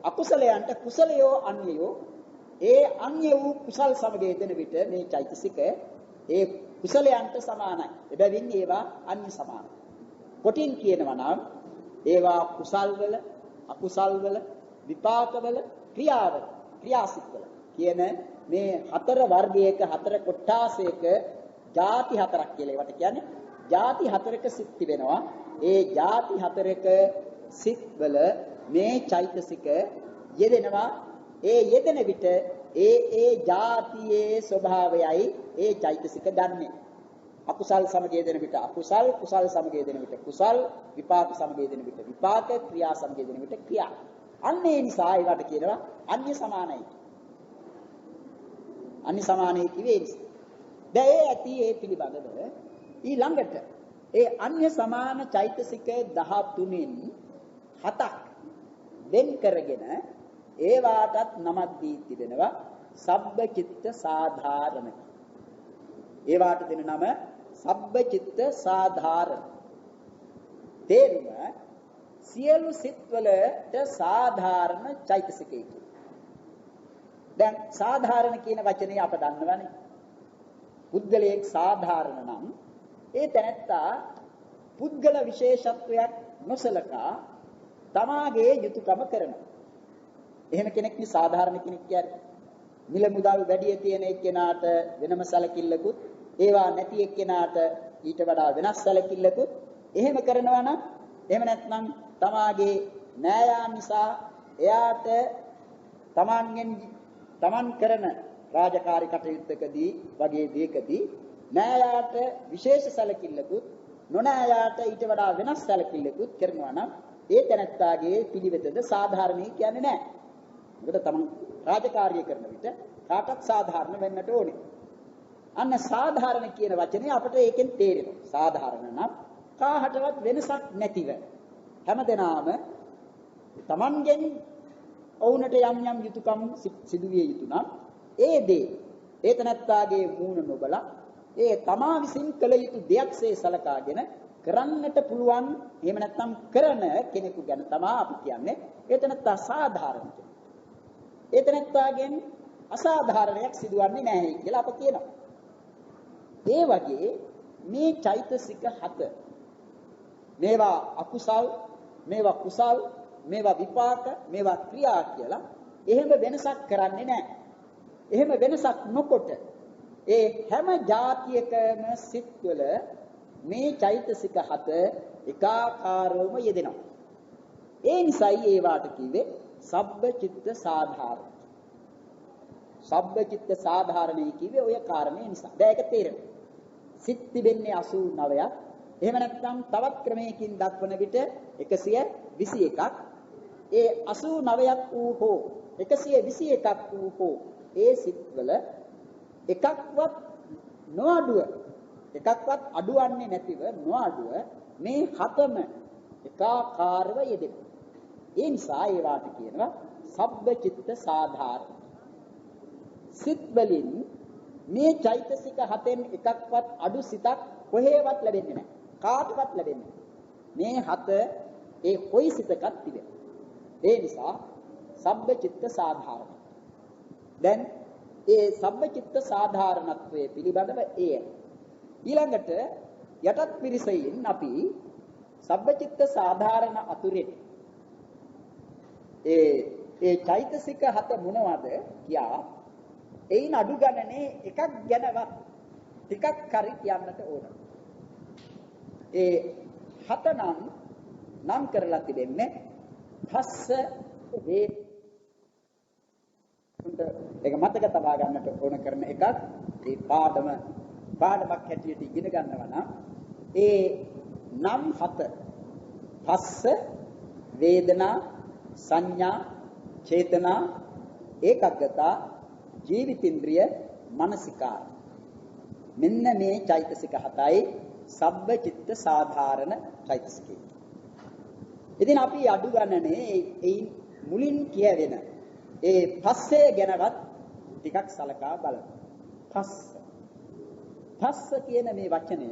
අකුසලයන්ට කුසලයෝ අන්‍යයෝ. ඒ අන්‍ය වූ කුසල් සමග යෙදෙන විට මේ චෛතසික ඒ කුසලයන්ට සමානයි. එබැවින් ඒවා අන්‍ය සමානයි. කොටින් කියනවා නම් ඒවා කුසල් වල අකුසල් වල විපාක වල ක්‍රියාවල ක්‍රියාසිත වල කියන මේ හතර වර්ගයක හතර කොටාසයක ಜಾති හතරක් කියලා ඒවට කියන්නේ. ಜಾති හතරක සිත් තිබෙනවා. ඒ ಜಾති හතරක සිත් වල මේ චෛතසික යෙදෙනවා. ඒ යෙදෙන විට ඒ ಜಾතියේ ස්වභාවයයි ඒ චෛතසික ගන්නෙ. අකුසල් සමග යෙදෙන විට අකුසල්, කුසල් සමග යෙදෙන විට කුසල්, විපාක සමග යෙදෙන විට විපාක, ක්‍රියා සමග යෙදෙන විට ක්‍රියා. අන්න ඒ නිසා ඒවට කියනවා අන්‍ය සමානයි. අන්‍ය සමානයි කියේ නිසා. දැන් ඒ ඇති ඒ පිළිබඳව ඊළඟට ඒ අන්‍ය සමාන චෛතසික 13න් 7ක් වෙන් කරගෙන ඒවාටත් නමක් දී තිබෙනවා සබ්බචිත්ත සාධාරණ. ඒවාට දෙන නම සබ්බචිත්ත සාධාරණ. තේරුම සියලු සිත්වලට සාධාරණ චෛතසිකයි. දැන් සාධාරණ කියන වචනේ අප දන්නවනේ. පුද්ගලයෙක් සාධාරණ නම් ඒ තැනැත්තා පුද්ගල විශේෂත්වයක් නොසලකා තමාගේ යුතුයකම කරනවා. එහෙම කෙනෙක් නේ සාධාරණ කෙනෙක් කියන්නේ. මිල මුදල් වැඩි තියෙන එක්කෙනාට වෙනම සැලකිල්ලකුත් ඒවා නැති එක්කෙනාට ඊට වඩා වෙනස් සැලකිල්ලකුත් එහෙම කරනවා නම් එහෙම නැත්නම් තමාගේ නෑයන් නිසා එයාට තමන් කරන රාජකාරී කටයුත්තකදී වගේ දෙයකදී නෑයාට විශේෂ සැලකිල්ලකුත් නොනෑයාට ඊට වඩා වෙනස් සැලකිල්ලකුත් කරනවා නම් ඒ තැනැත්තාගේ පිළිවෙතද සාධාරණයි කියන්නේ නෑ. මොකද තමන් රාජකාරිය කරන විට කාටත් සාධාරණ වෙන්නට ඕනේ. අන්න සාධාරණ කියන වචනේ අපිට ඒකෙන් තේරෙනවා. සාධාරණ නම් කාහටවත් වෙනසක් නැතිව හැමදෙනාම තමන්ගෙන් ඔවුන්ට යම් යම් යුතුයකම් සිදුවිය යුතු නම් ඒ දේ ඒතනත්තාගේ මූණ නොබලා ඒ තමා විසින් කළ යුතු දෙයක්සේ සලකාගෙන කරන්නට පුළුවන් එහෙම නැත්නම් කරන කෙනෙකු ගැන තමයි අපි කියන්නේ ඒතනත්තා සාධාරණ කෙනෙක්. ඒතනත්තාගෙන් අසාධාරණයක් සිදුවන්නේ නැහැ කියලා අප කියනවා. ඒ වගේ මේ චෛතසික 7 මේවා අකුසල්, මේවා කුසල්, මේවා විපාක, මේවා ක්‍රියා කියලා එහෙම වෙනසක් කරන්නේ නැහැ. එහෙම වෙනසක් නොකොට ඒ හැම જાතියකම සිත්වල මේ චෛතසික 7 එකාකාරවම යෙදෙනවා. ඒ නිසායි ඒවාට කිව්වේ සබ්බ චිත්ත සාධාරණ. සබ්බ චිත්ත සාධාරණයි කිව්වේ ඔය කාරණේ නිසා. දැන් ඒක තේරෙනවා. සිත් තිබෙන්නේ 89ක්. එහෙම නැත්නම් තවත් ක්‍රමයකින් දක්වන විට 121ක්. ඒ 89ක් වූ හෝ 121ක් වූ හෝ ඒ සිත්වල එකක්වත් නොඅඩුව එකක්වත් අඩුවන්නේ නැතිව නොඅඩුව මේ 7ම එකාකාරව යෙදෙනවා. ඒ නිසා ඒවාට කියනවා සබ්බ චිත්ත සාධාරණ. සිත් වලින් මේ චෛතසික 7න් එකක්වත් අඩු සිතක් කොහෙවත් ලැබෙන්නේ නැහැ. කාටවත් ලැබෙන්නේ නැහැ. මේ 7 ඒ කොයි සිතකත් තිබෙනවා. ඒ නිසා සබ්බ චිත්ත සාධාරණ. දැන් ඒ සබ්බ චිත්ත සාධාරණත්වයේ පිළිබඳව එය ඊළඟට යටත් පිරිසෙන් අපි සබ්බ චිත්ත සාධාරණ අතුරේ ඒ චෛතසික 7 මොනවද කියා එයින් අඩු ගණනේ එකක් ගැනවත් ටිකක් හරි කියන්නට ඕන. ඒ 7 නම් කරලා තිබෙන්නේ පස්ස වේ. ඒක මතක තබා ගන්නට ඕන කරන එකක්. ඒ පාඩමක් හැටියට ඉගෙන ගන්නවා නම් ඒ නම් 7 පස්ස වේදනා සංඥා චේතනා ඒකග්ගතා ජීවිතින්ද්‍රිය මනසිකාර මෙන්න මේ චෛතසික 7යි සබ්බ චිත්ත සාධාරණ චෛතසිකය. ඉතින් අපි අඩු ගණනේ ඒ මුලින් කියවෙන ඒ පස්සේ ගැනවත් ටිකක් සලකා බලමු. පස්ස කියන මේ වචනය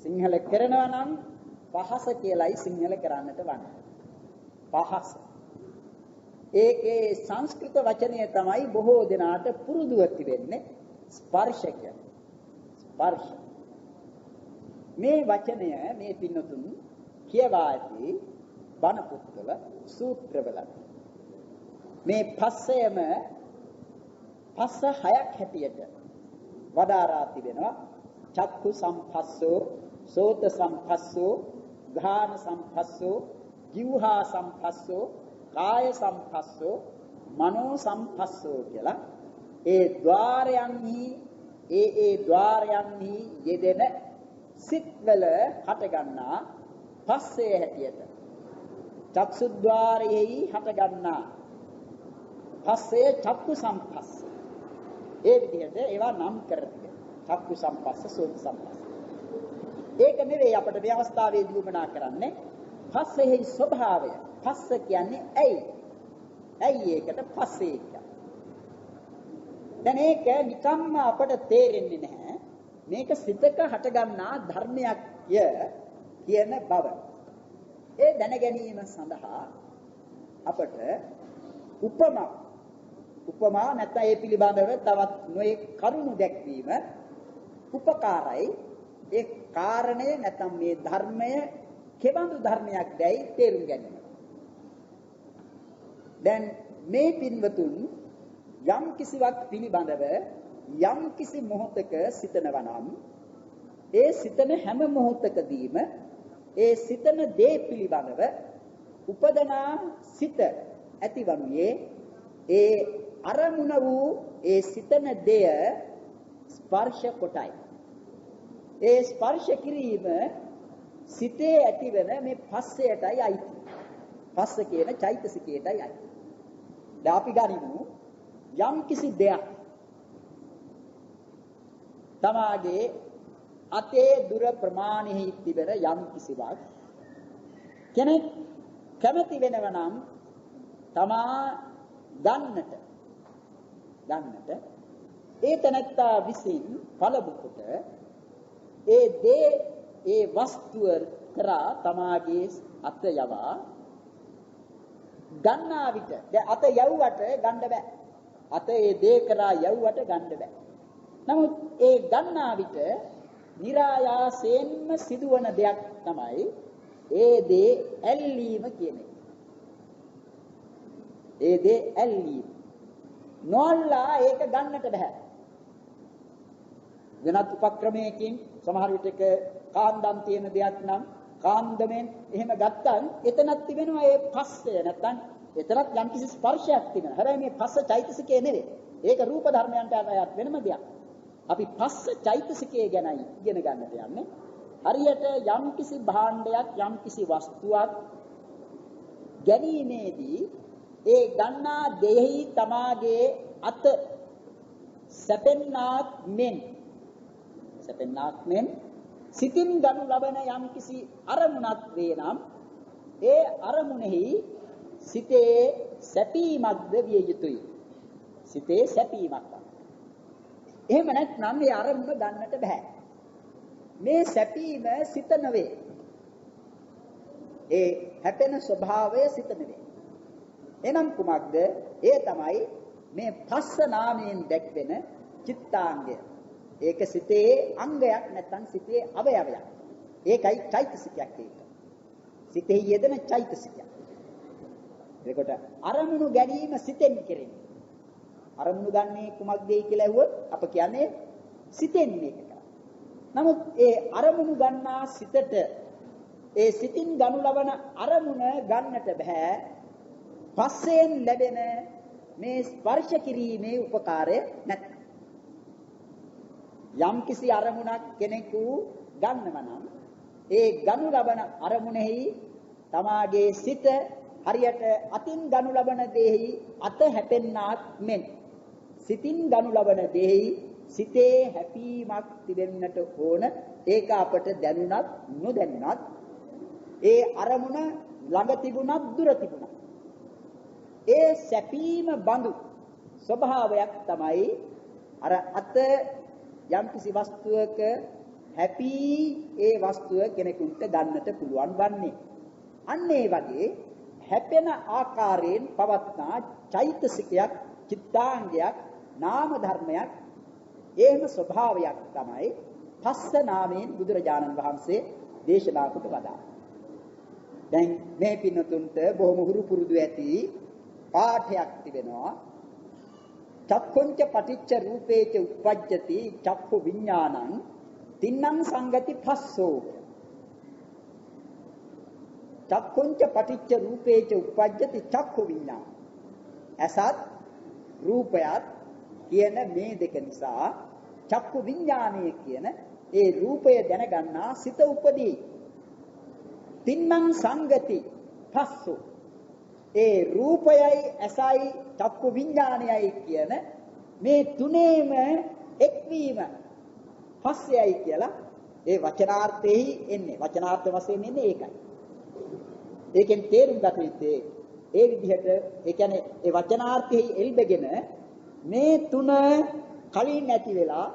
සිංහල කරනවා නම් පහස කියලායි සිංහල කරන්නට වන්නේ. පහස. ඒකේ සංස්කෘත වචනය තමයි බොහෝ දෙනාට පුරුදුව තිබෙන්නේ ස්පර්ශ කියන්නේ. ස්පර්ශ. මේ වචනය මේ පින්නතුන් කියවා ඇති බණ පොත්වල සූත්‍රවල මේ පස්සයම පස්ස 6ක් හැටියට වදාරා තිබෙනවා. චක්ඛු සම්පස්සෝ, සෝත සම්පස්සෝ, ගාන සම්පස්සෝ, જીවහා සම්පස්සෝ, කාය සම්පස්සෝ, මනෝ සම්පස්සෝ කියලා ඒ ద్వාරයන්හි ඒ ద్వාරයන්හි යෙදෙන සිත්වල හට ගන්නා පස්සේ හැටියට චක්සුද්්වාරයෙහි හට ගන්නා පස්සේ චක්කු සම්පස්ස. ඒ විදිහට ඒවා නම් කරතියි. චක්කු සම්පස්ස, සෝත සම්පස්ස. ඒක නෙවෙයි අපිට මේ අවස්ථාවේදී උමනා කරන්නේ පස්සෙහි ස්වභාවය. පස්ස කියන්නේ ඇයි? ඇයි ඒකට පස්සේ කියන්නේ? දැන් ඒක නිකම්ම අපට තේරෙන්නේ නැහැ. මේක සිතක හටගන්නා ධර්මයක් කියන බව. ඒ දැන ගැනීම සඳහා අපට උපමා නැත්නම් ඒ පිළිබඳව තවත් නොයෙක් කරුණු දැක්වීම උපකාරයි. ඒ කාරණය නැත්නම් මේ ධර්මය කෙබඳු ධර්මයක් දැයි තේරුම් ගැනීම. දැන් මේ පින්වතුන් යම් කිසිවක් පිළිබඳව යම් කිසි මොහොතක සිතනවා නම් ඒ සිතන හැම මොහොතකදීම ඒ සිතන දේ පිළිබඳව උපදනා සිත ඇතිවන්නේ ඒ අරමුණ වූ ඒ සිතන දෙය ස්පර්ශ කොටයි. ඒ ස්පර්ශ කිරීම සිතේ ඇතිවන මේ පස්සයටයි අයිති. පස්ස කියන චෛතසිකයටයි අයිති. දැන් අපි ගනිමු යම් කිසි දෙයක් තමාගේ අතේ දුර ප්‍රමාණෙහි තිබෙන යම් කිසිවක් කෙනෙක් කැමති වෙනව නම් තමා ගන්නට ඒ තැනැත්තා විසින් පළමු කොට ඒ දේ ඒ වස්තුව කරා තමාගේ අත යවා ගන්නා විට දැන් අත යවුවට ගන්න බෑ. අත ඒ දේ කරා යවුවට ගන්න බෑ. නමුත් ඒ ගන්නා විට નિરાයාසයෙන්ම සිදුවන දෙයක් තමයි ඒ දේ ඇල්ලීම කියන එක. ඒ දේ ඇල්ලීම. නොල්ලා ඒක ගන්නට බෑ. වෙනත් උපක්‍රමයකින් සමහර විටක කාන්දම් තියෙන දෙයක් නම් කාන්දමෙන් එහෙම ගත්තන් එතනක් තිබෙනවා ඒ පස්සය නැත්තම් එතනක් යම්කිසි ස්පර්ශයක් තිබෙනවා. හැබැයි මේ පස්ස චෛතසිකය නෙවෙයි. ඒක රූප ධර්මයන්ට අයත් වෙනම දෙයක්. අපි පස්ස චෛතසිකය ගැනයි ඉගෙන ගන්නට යන්නේ. හරියට යම්කිසි භාණ්ඩයක් යම්කිසි වස්තුවක් ගැනීමේදී ඒ ගන්නා දෙෙහි තමාගේ අත සැපෙන්නාක් මෙන් සිතින් ගනු ලබන යම්කිසි අරමුණක් වේ නම් ඒ අරමුණෙහි සිතේ සැපීමක්ද විය යුතුයි. සිතේ සැපීමක්. එහෙම නැත්නම් මේ අරමුණ ගන්නට බෑ. මේ සැපීම සිත නෙවේ. ඒ හැපෙන ස්වභාවය සිත නෙවේ. එනම් කුමක්ද? ඒ තමයි මේ පස්ස නාමයෙන් දැක්වෙන චිත්තාංගය. ඒක සිතේ අංගයක් නැත්නම් සිතේ අවයවයක්. ඒකයි චෛතසිකයක් ඒක. සිතේ යෙදෙන චෛතසිකයක්. ඒකට අරමුණු ගැනීම සිතෙන් කෙරෙන්නේ. අරමුණු ගන්නේ කුමක්දයි කියලා ඇහුවොත් අප කියන්නේ සිතෙන් මේක. නමුත් ඒ අරමුණු ගන්නා සිතට ඒ සිතින් ගනු ලබන අරමුණ ගන්නට බෑ. පස්සෙන් ලැබෙන මේ ස්පර්ශ කිරීමේ උපකාරය නැත්නම් යම් කිසි අරමුණක් කෙනෙකු ගන්නව නම් ඒ ගනු ලබන අරමුණෙහි තමාගේ සිත හරියට අතින් ගනු ලබන දෙෙහි අත හැපෙන්නාක් මෙන් සිතින් ගනු ලබන දෙෙහි සිතේ හැපීමක් තිබෙන්නට ඕන. ඒක අපට දැනුණත් නොදැනුණත් ඒ අරමුණ ළඟ තිබුණත් දුර තිබුණත් ඒ සැපීම බඳු ස්වභාවයක් තමයි අර අත යම්කිසි වස්තුවක හැපී ඒ වස්තුව කෙනෙකුට ගන්නට පුළුවන් වන්නේ. අන්න ඒ වගේ හැපෙන ආකාරයෙන් පවත්නා චෛතසිකයක්, චිත්තාංගයක්, නාම ධර්මයක්, එහෙම ස්වභාවයක් තමයි පස්ස නාමයෙන් බුදුරජාණන් වහන්සේ දේශනා කොට වදාළා. දැන් මේ පින්නතුන්ට බොහොම හුරු පුරුදු ඇති පාඨයක් තිබෙනවා. චක්ඛුංච පටිච්ච රූපේච උප්පජ්ජති චක්ඛු විඥානං තින්නං සංගති පස්සෝ. චක්ඛුංච පටිච්ච රූපේච උප්පජ්ජති චක්ඛු විඥාන. අසත් රූපයත් කියන මේ දෙක නිසා චක්ඛු විඥානය කියන ඒ රූපය දැනගන්නා සිත උපදී. තින්නං සංගති පස්සෝ. ඒ රූපයයි ඇසයි චක්කු විඥානයයි කියන මේ තුනේම එක්වීම පස්සයයි කියලා ඒ වචනාර්ථෙහි එන්නේ. වචනාර්ථ වශයෙන් එන්නේ ඒකයි. ඒකෙන් තේරුම් ගත යුත්තේ ඒ විදිහට ඒ කියන්නේ ඒ වචනාර්ථෙහි එල්බගෙන මේ තුන කලින් නැති වෙලා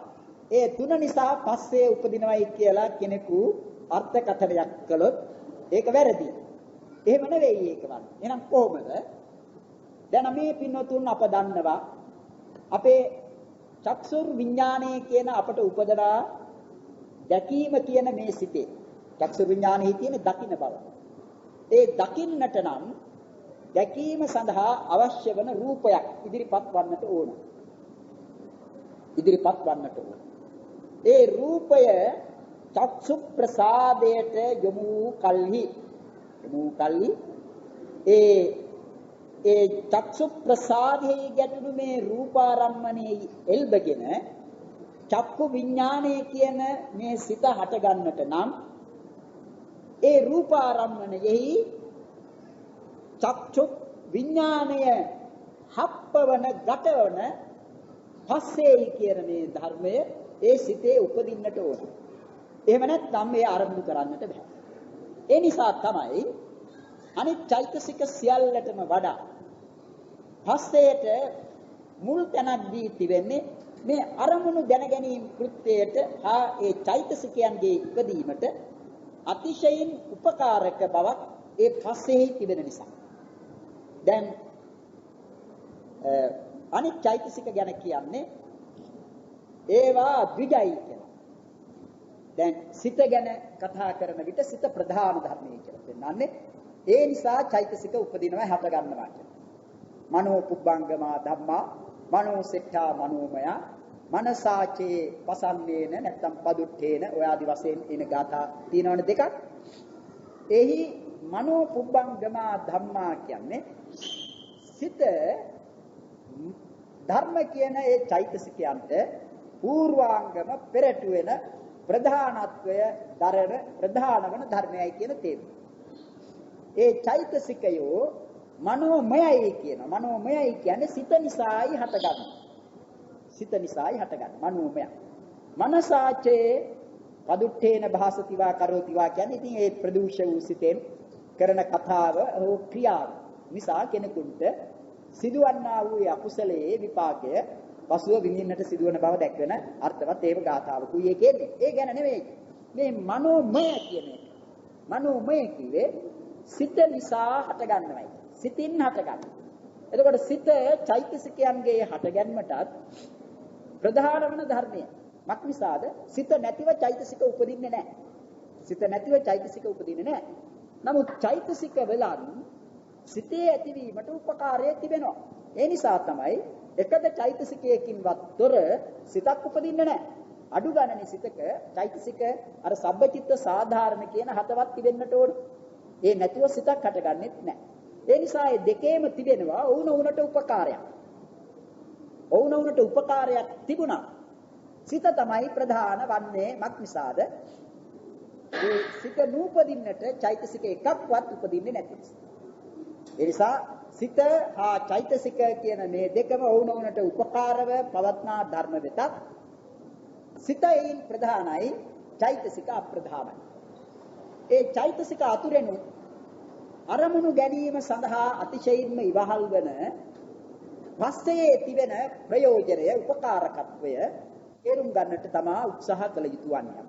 ඒ තුන නිසා පස්සේ උපදිනවයි කියලා කෙනෙකු අර්ථකථනයක් කළොත් ඒක වැරදි. එහෙම නෙවෙයි ඒක වань. එහෙනම් කොහොමද? දැන් මේ පින්නතුන් අප දන්නවා අපේ චක්සුර් විඥානයේ කියන අපට උපදනා දැකීම කියන මේ සිතේ චක්සුර් විඥානයේ තියෙන දකින්න බව. ඒ දකින්නට නම් දැකීම සඳහා අවශ්‍ය වන රූපයක් ඉදිරිපත් වන්නට ඕන. ඒ රූපය චක්සු ප්‍රසාදයට යොමු කල්හි ඒ චක්සු ප්‍රසාදයේ ගැටුණු මේ රූපාරම්මණයේ එල්බගෙන චක්කු විඥානය කියන මේ සිත හට ගන්නට නම් ඒ රූපාරම්මණයෙහි චක්ෂු විඥානය හප්පවන ගැටවන පස්සේයි කියන මේ ධර්මය ඒ සිතේ උපදින්නට ඕන. එහෙම නැත්නම් මේ ආරම්භ කරන්නට බෑ. ඒ නිසා තමයි අනිත් චෛතසික සියල්ලටම වඩා පස්සේට මුල් තැනක් දී තිබෙන්නේ මේ අරමුණු දැන ගැනීම කෘත්‍යයට හා ඒ චෛතසිකයන්ගේ ඉපදීමට අතිශයින් උපකාරක බවක් ඒ පස්සෙහි තිබෙන නිසා. දැන් අනිත් චෛතසික ගැන කියන්නේ ඒවා ද්විජයි කියලා. දැන් සිත ගැන කතා කරන විට සිත ප්‍රධාන ධර්මයේ කියලා පෙන්නන්නේ. ඒ නිසා චෛතසික උපදිනවා හට ගන්නවා කියලා. මනෝ පුබ්බංගමා ධම්මා මනෝ සෙට්ඨා මනෝමය මනසාචේ පසන්නේන නැත්තම් පදුට්ඨේන ඔය ආදි වශයෙන් එන ગાථා තියෙනවනේ දෙකක්. එහි මනෝ පුබ්බංගමා ධම්මා කියන්නේ සිත ධර්ම කියන ඒ චෛතසිකයන්ට පූර්වාංගම පෙරට වෙන ප්‍රධානත්වය දරන ප්‍රධාන වන ධර්මයයි කියන තේරුම. ඒ චෛතසිකයෝ මනෝමයයි කියන මනෝමයයි කියන්නේ සිත නිසායි හටගන්නේ. සිත නිසායි හටගන්නේ මනෝමය. මනසාචේ පදුට්ඨේන භාසතිවා කරෝතිවා කියන්නේ ඉතින් ඒ ප්‍රදූෂ වූ සිතෙන් කරන කතාව හෝ ක්‍රියාව නිසා කෙනෙකුට සිදුවන්නා වූ අකුසලයේ විපාකය පසුව විඳින්නට සිදුවන බව දැක්වෙන අර්ථවත් ඒව ගාථාවකුයි ඒකෙන්නේ. ඒ ගැන නෙවෙයි. මේ මනෝමය කියන එක. මනෝමය කියේ සිත නිසා හටගන්නවයි. සිතින් හටගන්න. එතකොට සිත චෛතසිකයන්ගේ හටගැන්මටත් ප්‍රධාන වන ධර්මය. මක් නිසාද? සිත නැතිව චෛතසික උපදින්නේ නැහැ. සිත නැතිව චෛතසික උපදින්නේ නැහැ. නමුත් චෛතසික වලන් සිතේ ඇතිවීමට උපකාරය තිබෙනවා. ඒ නිසා තමයි එකද චෛතසිකයකින්වත් තොර සිතක් උපදින්නේ නැහැ. අඩු ගණනේ සිතක චෛතසික අර සබ්බචිත්ත සාධාරණ කියන හතවත් තිබෙන්නට ඕන. ඒ නැතිව සිතක් හටගන්නෙත් නැහැ. ඒ නිසා මේ දෙකේම තිබෙනවා වුණුනට උපකාරයක්. වුණුනට උපකාරයක් තිබුණා. සිත තමයි ප්‍රධාන වන්නේ මක් නිසාද? ඒ සිත නූපදින්නට චෛතසික එකක්වත් උපදින්නේ නැති නිසා. ඒ නිසා සිත හා චෛතසික කියන මේ දෙකම වුණුනට උපකාරව පවත්නා ධර්ම වෙතත් සිතයින් ප්‍රධානයි චෛතසික අප්‍රධානයි. ඒ චෛතසික අතුරෙනු අරමුණු ගැනීම සඳහා අතිශයින්ම ඉවහල් වන පස්සේ තිබෙන ප්‍රයෝජනය උපකාරකත්වය තේරුම් ගන්නට තමා උත්සාහ කළ යුතු වන්නේ.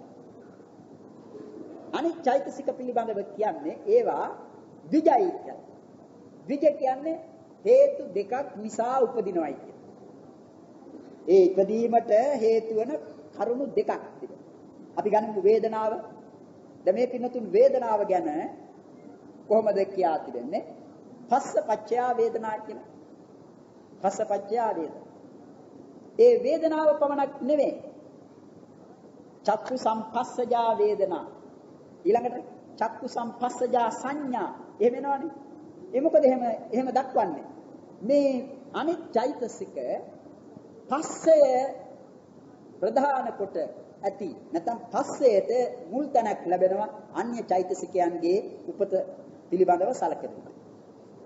අනිත් චෛතසික පිළිබඳව කියන්නේ ඒවා ද්විජයි කියන්නේ. ද්විජ කියන්නේ හේතු දෙකක් නිසා උපදිනවයි කියන්නේ. ඒ ඉදීමට හේතු වන කරුණු දෙකක් තිබෙනවා. අපි ගන්නමු වේදනාව. දැන් මේ පින්නතුන් වේදනාව ගැන කොහොමද කියා තිබෙන්නේ? පස්ස පච්චයා වේදනා කියලා. පස්ස පච්චයා වේදනා. ඒ වේදනාව පමණක් නෙවෙයි. චක්කු සම්පස්සජා වේදනා. ඊළඟට චක්කු සම්පස්සජා සංඥා. එහෙම වෙනවනේ. ඒ මොකද එහෙම දක්වන්නේ? මේ අනිත් චෛතසික පස්සය ප්‍රධාන කොට ඇති නැත්නම් පස්සයට මුල් තැනක් ලැබෙනවා අන්‍ය චෛතසිකයන්ගේ උපත පිළිබඳව සැලකෙනවා.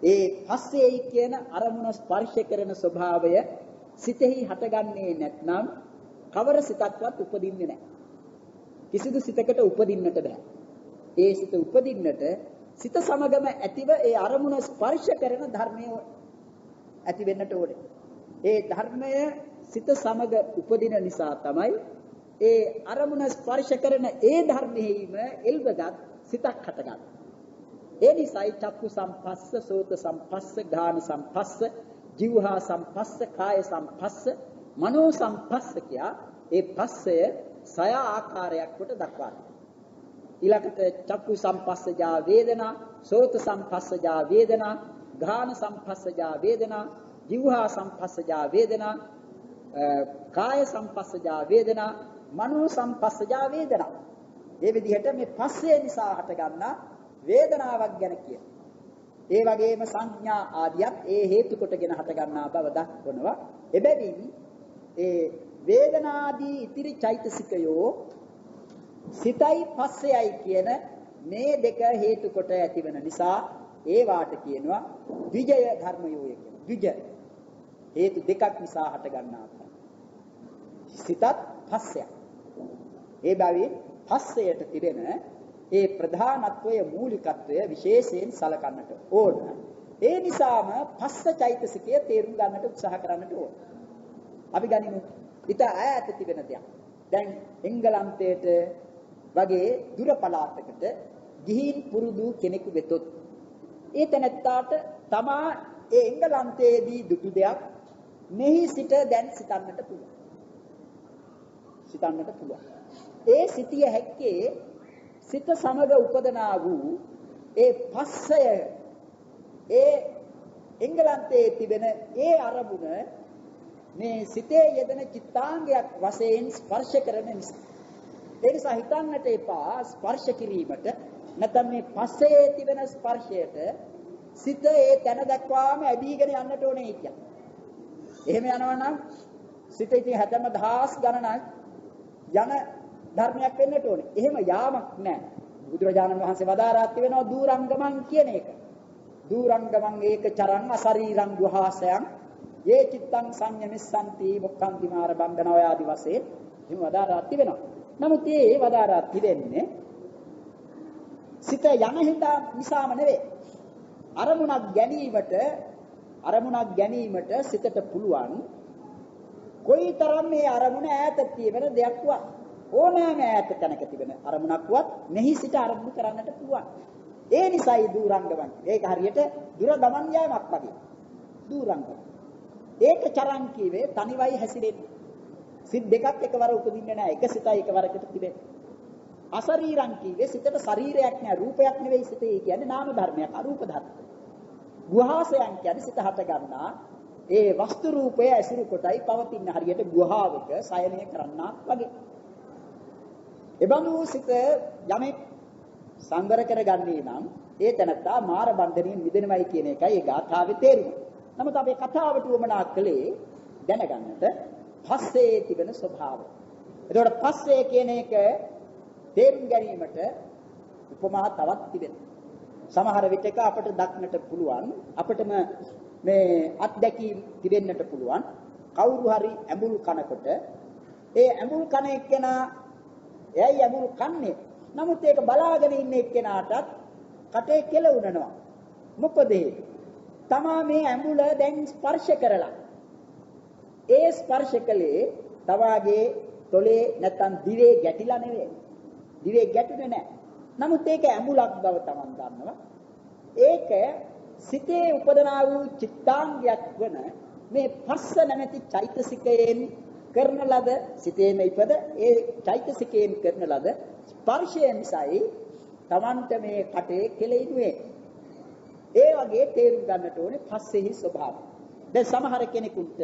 ඒ පස්සේයි කියන අරමුණ ස්පර්ශ කරන ස්වභාවය සිතෙහි හටගන්නේ නැත්නම් කවර සිතක්වත් උපදින්නේ නැහැ. කිසිදු සිතකට උපදින්නට බෑ. ඒ සිත උපදින්නට සිත සමගම ඇතිව ඒ අරමුණ ස්පර්ශ කරන ධර්මය ඇති වෙන්නට ඕනේ. ඒ ධර්මය සිත සමග උපදින නිසා තමයි ඒ අරමුණ ස්පර්ශ කරන ඒ ධර්මෙහිම එල්බගත් සිතක් හටගන්නේ. ඒ නිසායි චක්කු සම්පස්ස, සෝත සම්පස්ස, ගාන සම්පස්ස, જીවහා සම්පස්ස, කාය සම්පස්ස, මනෝ සම්පස්ස කියා ඒ පස්සය සය ආකාරයක් කොට දක්වනවා. ඊළඟට චක්කු සම්පස්සජා වේදනා, සෝත සම්පස්සජා වේදනා, ගාන සම්පස්සජා වේදනා, જીවහා සම්පස්සජා වේදනා, කාය සම්පස්සජා වේදනා, මනෝ සම්පස්සජා වේදනා. මේ විදිහට මේ පස්සේ නිසා හටගන්නා වේදනාවක් ගැන කියන. ඒ වගේම සංඥා ආදියත් ඒ හේතු කොටගෙන හටගන්නා බව දක්වනවා. එබැවින් ඒ වේදනාදී ඉතිරි චෛතසිකයෝ සිතයි පස්සෙයි කියන මේ දෙක හේතු කොට ඇතිවන නිසා ඒ වාට කියනවා ද්විජය ධර්මයෝය කියලා. ද්විජ හේතු දෙකක් නිසා හටගන්නා සිතත් පස්සය. ඒ බැවින් පස්සයට තිබෙන ඒ ප්‍රධානත්වය මූලිකත්වය විශේෂයෙන් සලකන්නට ඕන. ඒ නිසාම පස්ස චෛතසිකය තේරුම් ගන්නට උත්සාහ කරන්නට ඕන. අපි ගනිමු ඊට ඈත තිබෙන දෙයක්. දැන් එංගලන්තයට වගේ දුර පළාතකට ගිහින් පුරුදු කෙනෙකු වෙතොත් ඒ තැනැත්තාට තමා ඒ එංගලන්තයේදී දුටු දෙයක් මෙහි සිට දැන් සිතන්නට පුළුවන්. ඒ සිටිය හැක්කේ සිත සමග උපදනා වූ ඒ පස්සය ඒ එංගලන්තයේ තිබෙන ඒ අරමුණ මේ සිතේ යෙදෙන චිත්තාංගයක් වශයෙන් ස්පර්ශ කරන නිසා. ඒ නිසා හිතන්නට එපා ස්පර්ශ කිරීමට නැත්නම් මේ පස්සේ තිබෙන ස්පර්ශයට සිත ඒ තැන දක්වාම ඇදීගෙන යන්නට ඕනේ කියන්නේ. එහෙම යනවා නම් සිත ඉතින් හැතැම්ම දහස් ගණනක් යන ධර්මයක් වෙන්නට ඕනේ. එහෙම යාමක් නැහැ. බුදුරජාණන් වහන්සේ වදාරා තිබෙනවා දූරංගමං කියන එක. දූරංගමං ඒක චරං අසරීරං ගුහාසයන් ඒ චිත්තං සංයමස්සන්ති මොක්ඛන්ති මාර බන්ධන ඔය ආදි වශයෙන් එහෙම වදාරා තිබෙනවා. නමුත් මේ වදාරා තිබෙන්නේ සිත යන හින්දා නිසාම නෙවෙයි. අරමුණක් ගැනීමට සිතට පුළුවන් කොයිතරම් මේ අරමුණ ඈත තියෙන දෙයක් වත් ඕනෑම ඈත තැනක තිබෙන අරමුණක්වත් මෙහි සිට අරමුණු කරන්නට පුළුවන්. ඒ නිසායි දූරංගමං. ඒක හරියට දුර ගමන් යාමක් වගේ. දූරංගම. ඒක චරං කීවේ තනිවයි හැසිරෙන්නේ. සිත් දෙකක් එකවර උපදින්නේ නැහැ. එක සිතයි එකවරකට තිබෙන්නේ. අසරීරං කීවේ සිතට ශරීරයක් නෑ, රූපයක් නෙවෙයි සිතේ කියන්නේ නාම ධර්මයක්, අරූප ධර්ම. ගුහාසයන් කියන්නේ සිත හට ගන්නා ඒ වස්තු රූපය ඇසුරු කොටයි පවතින හරියට ගුහාවක සයනය කරන්නා වගේ. එබඳු සිත යමෙක් සංවර කරගන්නේ නම් ඒ තැනත්තා මාර බන්ධනින් මිදෙනවයි කියන එකයි ඒ ගාථාවේ තේරුම. නමුත් අපේ කතාවට උවමනා කළේ දැනගන්නට පස්සේ තිබෙන ස්වභාවය. එතකොට පස්සේ කියන එක තේරුම් ගැනීමට උපමා තවත් තිබෙනවා. සමහර විටක අපට දක්නට පුළුවන් අපිටම මේ අත්දැකීම් තිබෙන්නට පුළුවන් කවුරු හරි ඇඹුල් කනකොට ඒ ඇඹුල් කන එක්කෙනා එයයි ඇඹුල් කන්නේ. නමුත් ඒක බලාගෙන ඉන්න එක්කෙනාටත් කටේ කෙලුණනවා. මොකද තමා මේ ඇඹුල දැන් ස්පර්ශ කරලා ඒ ස්පර්ශ කලේ තවාගේ තොලේ නැත්තම් දිවේ ගැටිලා නෙවෙයි. දිවේ ගැටුනේ නැහැ. නමුත් ඒක ඇඹුලක් බව තමන් දන්නවා. ඒක සිතේ උපදනා වූ චිත්තාංගයක් වන මේ පස්ස නැමැති චෛතසිකයෙන් කරන ලද සිතේම ඉපද ඒ චෛතසිකයෙන් කරන ලද ස්පර්ශයෙන්සයි තමන්ට මේ කටේ කෙලෙන්නේ. ඒ වගේ තේරුම් ගන්නට ඕනේ පස්සෙහි ස්වභාවය. දැන් සමහර කෙනෙකුට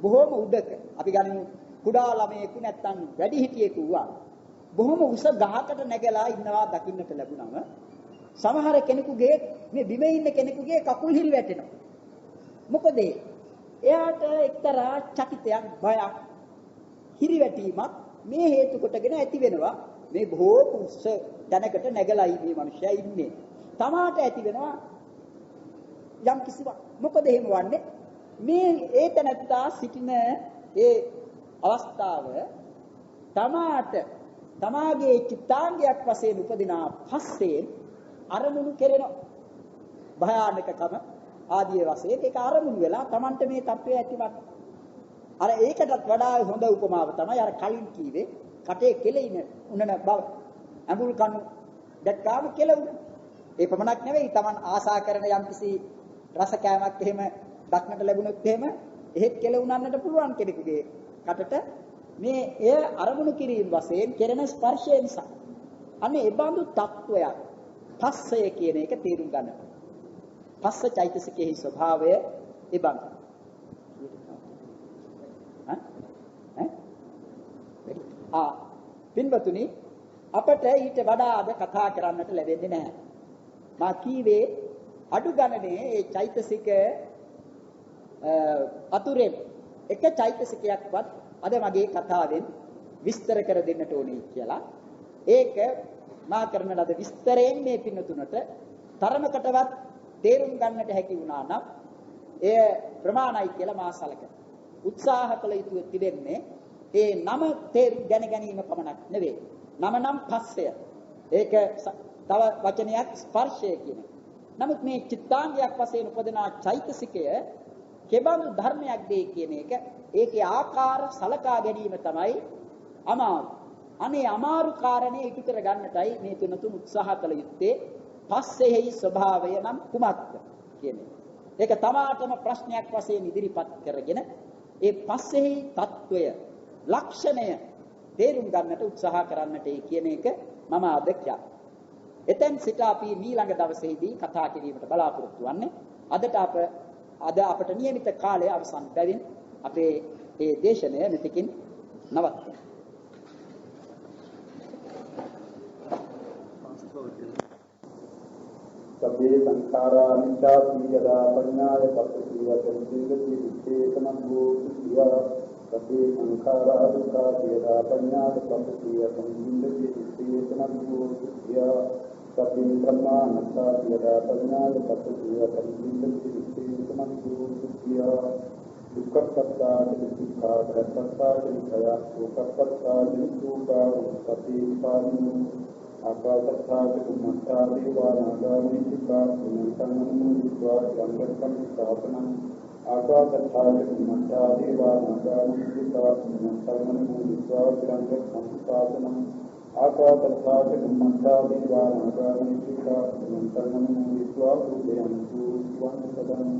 බොහෝම උඩක අපි ගනිමු කුඩා ළමයෙකු නැත්තම් වැඩිහිටියෙකු වුණා බොහොම උස ගහකට නැගලා ඉන්නවා දකින්නට ලැබුණම සමහර කෙනෙකුගේ මේ බිමේ ඉන්න කෙනෙකුගේ කකුල් හිරි වැටෙනවා. මොකද එයාට එක්තරා චකිතයක් බයක් හිරිවැටීමක් මේ හේතු කොටගෙන ඇති වෙනවා. මේ බොහෝ උස්ස දැනකට නැගලා මේ මිනිස්සයා ඉන්නේ. තමාට ඇති වෙනවා යම් කිසිවක්. මොකද එහෙම වන්නේ මේ ඒ තැනත්තා සිටින ඒ අවස්ථාව තමාගේ චිත්තාංගයක් වශයෙන් උපදිනා පස්සේ අරමුණු කෙරෙන භයානකකම ආදී වශයෙන් ඒක අරමුණු වෙලා Tamanට මේ තත්ත්වය ඇතිවක්. අර ඒකටත් වඩා හොඳ උපමාව තමයි අර කලින් කීවේ කටේ කෙලෙින උනන බව. අඟුල් කණු දැක්කාම කෙලුණ. ඒ පමණක් නෙවෙයි Taman ආසා කරන යම්කිසි රස කෑමක් එහෙම දක්නට ලැබුණොත් එහෙම එහෙත් කෙලුණන්නට පුළුවන් කෙනෙකුගේ කටට මේ එය අරමුණු කිරීම වශයෙන් කෙරෙන ස්පර්ශය නිසා. අනේ ඒ බඳු තත්වයක් පස්සය කියන එක තේරුම් ගන්න. පස්ස චෛතසිකයේ ස්වභාවය ඒ බඳු. පින්වතුනි අපට ඊට වඩා අද කතා කරන්නට ලැබෙන්නේ නැහැ. මා කීවේ අඩු ගණනේ ඒ චෛතසික අතුරෙන් එක චෛතසිකයක්වත් අද මගේ කතාවෙන් විස්තර කර දෙන්නට ඕනේ කියලා. ඒක මා කරන ලද විස්තරයෙන් මේ පින්නතුනට තරමකටවත් තේරුම් ගන්නට හැකි වුණා නම් එය ප්‍රමාණයි කියලා මා සැලකනවා. උත්සාහ කළ යුතු තිබෙන්නේ ඒ නම තේරුම් ගැනීම පමණක් නෙවෙයි. නම නම් පස්සය. ඒක තව වචනයක් ස්පර්ශය කියන. නමුත් මේ චිත්තාංගයක් වශයෙන් උපදනා චෛතසිකය කෙබඳු ධර්මයක් දෙයි කියන එක ඒකේ ආකාර සලකා ගැනීම තමයි අමාරු. අනේ අමාරු කාරණේ ඉටු කර ගන්නටයි මේ තුන උත්සාහ කළ යුත්තේ. පස්සෙහි ස්වභාවය නම් කුමක්ද කියන එක. ඒක තමාටම ප්‍රශ්නයක් වශයෙන් ඉදිරිපත් කරගෙන ඒ පස්සෙහි తত্ত্বය ලක්ෂණය තේරුම් ගන්නට උත්සාහ කරන්නට කියන එක මම අදක්ෂා. එතෙන් සිට අපි ඊළඟ දවසේදී කතා කිරීමට බලාපොරොත්තු වෙන්නේ. අද අපට નિયમિત කාලය අවසන් බැවින් අපේ මේ දේශනය මෙතකින් නවත්වමු. සබ්බේ සංඛාරා නිච්ඡාති යදා පඤ්ඤාය පස්සතිය තංජිගති විච්ඡේතනං භූතිය සබ්බේ සංඛාරා දුක්ඛා යදා පඤ්ඤාය පස්සතිය තංජිගති විච්ඡේතනං භූතිය සබ්බේ ධම්මානස්සා යදා පඤ්ඤාය පස්සතිය තංජිගති විච්ඡේතනං භූතිය දුක්ඛප්පත්තා දුක්ඛා ප්‍රත්‍ත්තා දුක්ඛය සෝකප්පත්තා දුක්ඛා උප්පති පාරිණු ආකාශත්තා චුම්මත්තා දේවානාගාමී චිත්තා සුනන්තං විද්වා සංගතං ස්ථාපනං ආකාශත්තා චුම්මත්තා දේවානාගාමී චිත්තා සුනන්තං විද්වා සංගතං ස්ථාපනං ආකාශත්තා චුම්මත්තා දේවානාගාමී චිත්තා සුනන්තං විද්වා සුදයන්තු වං සදං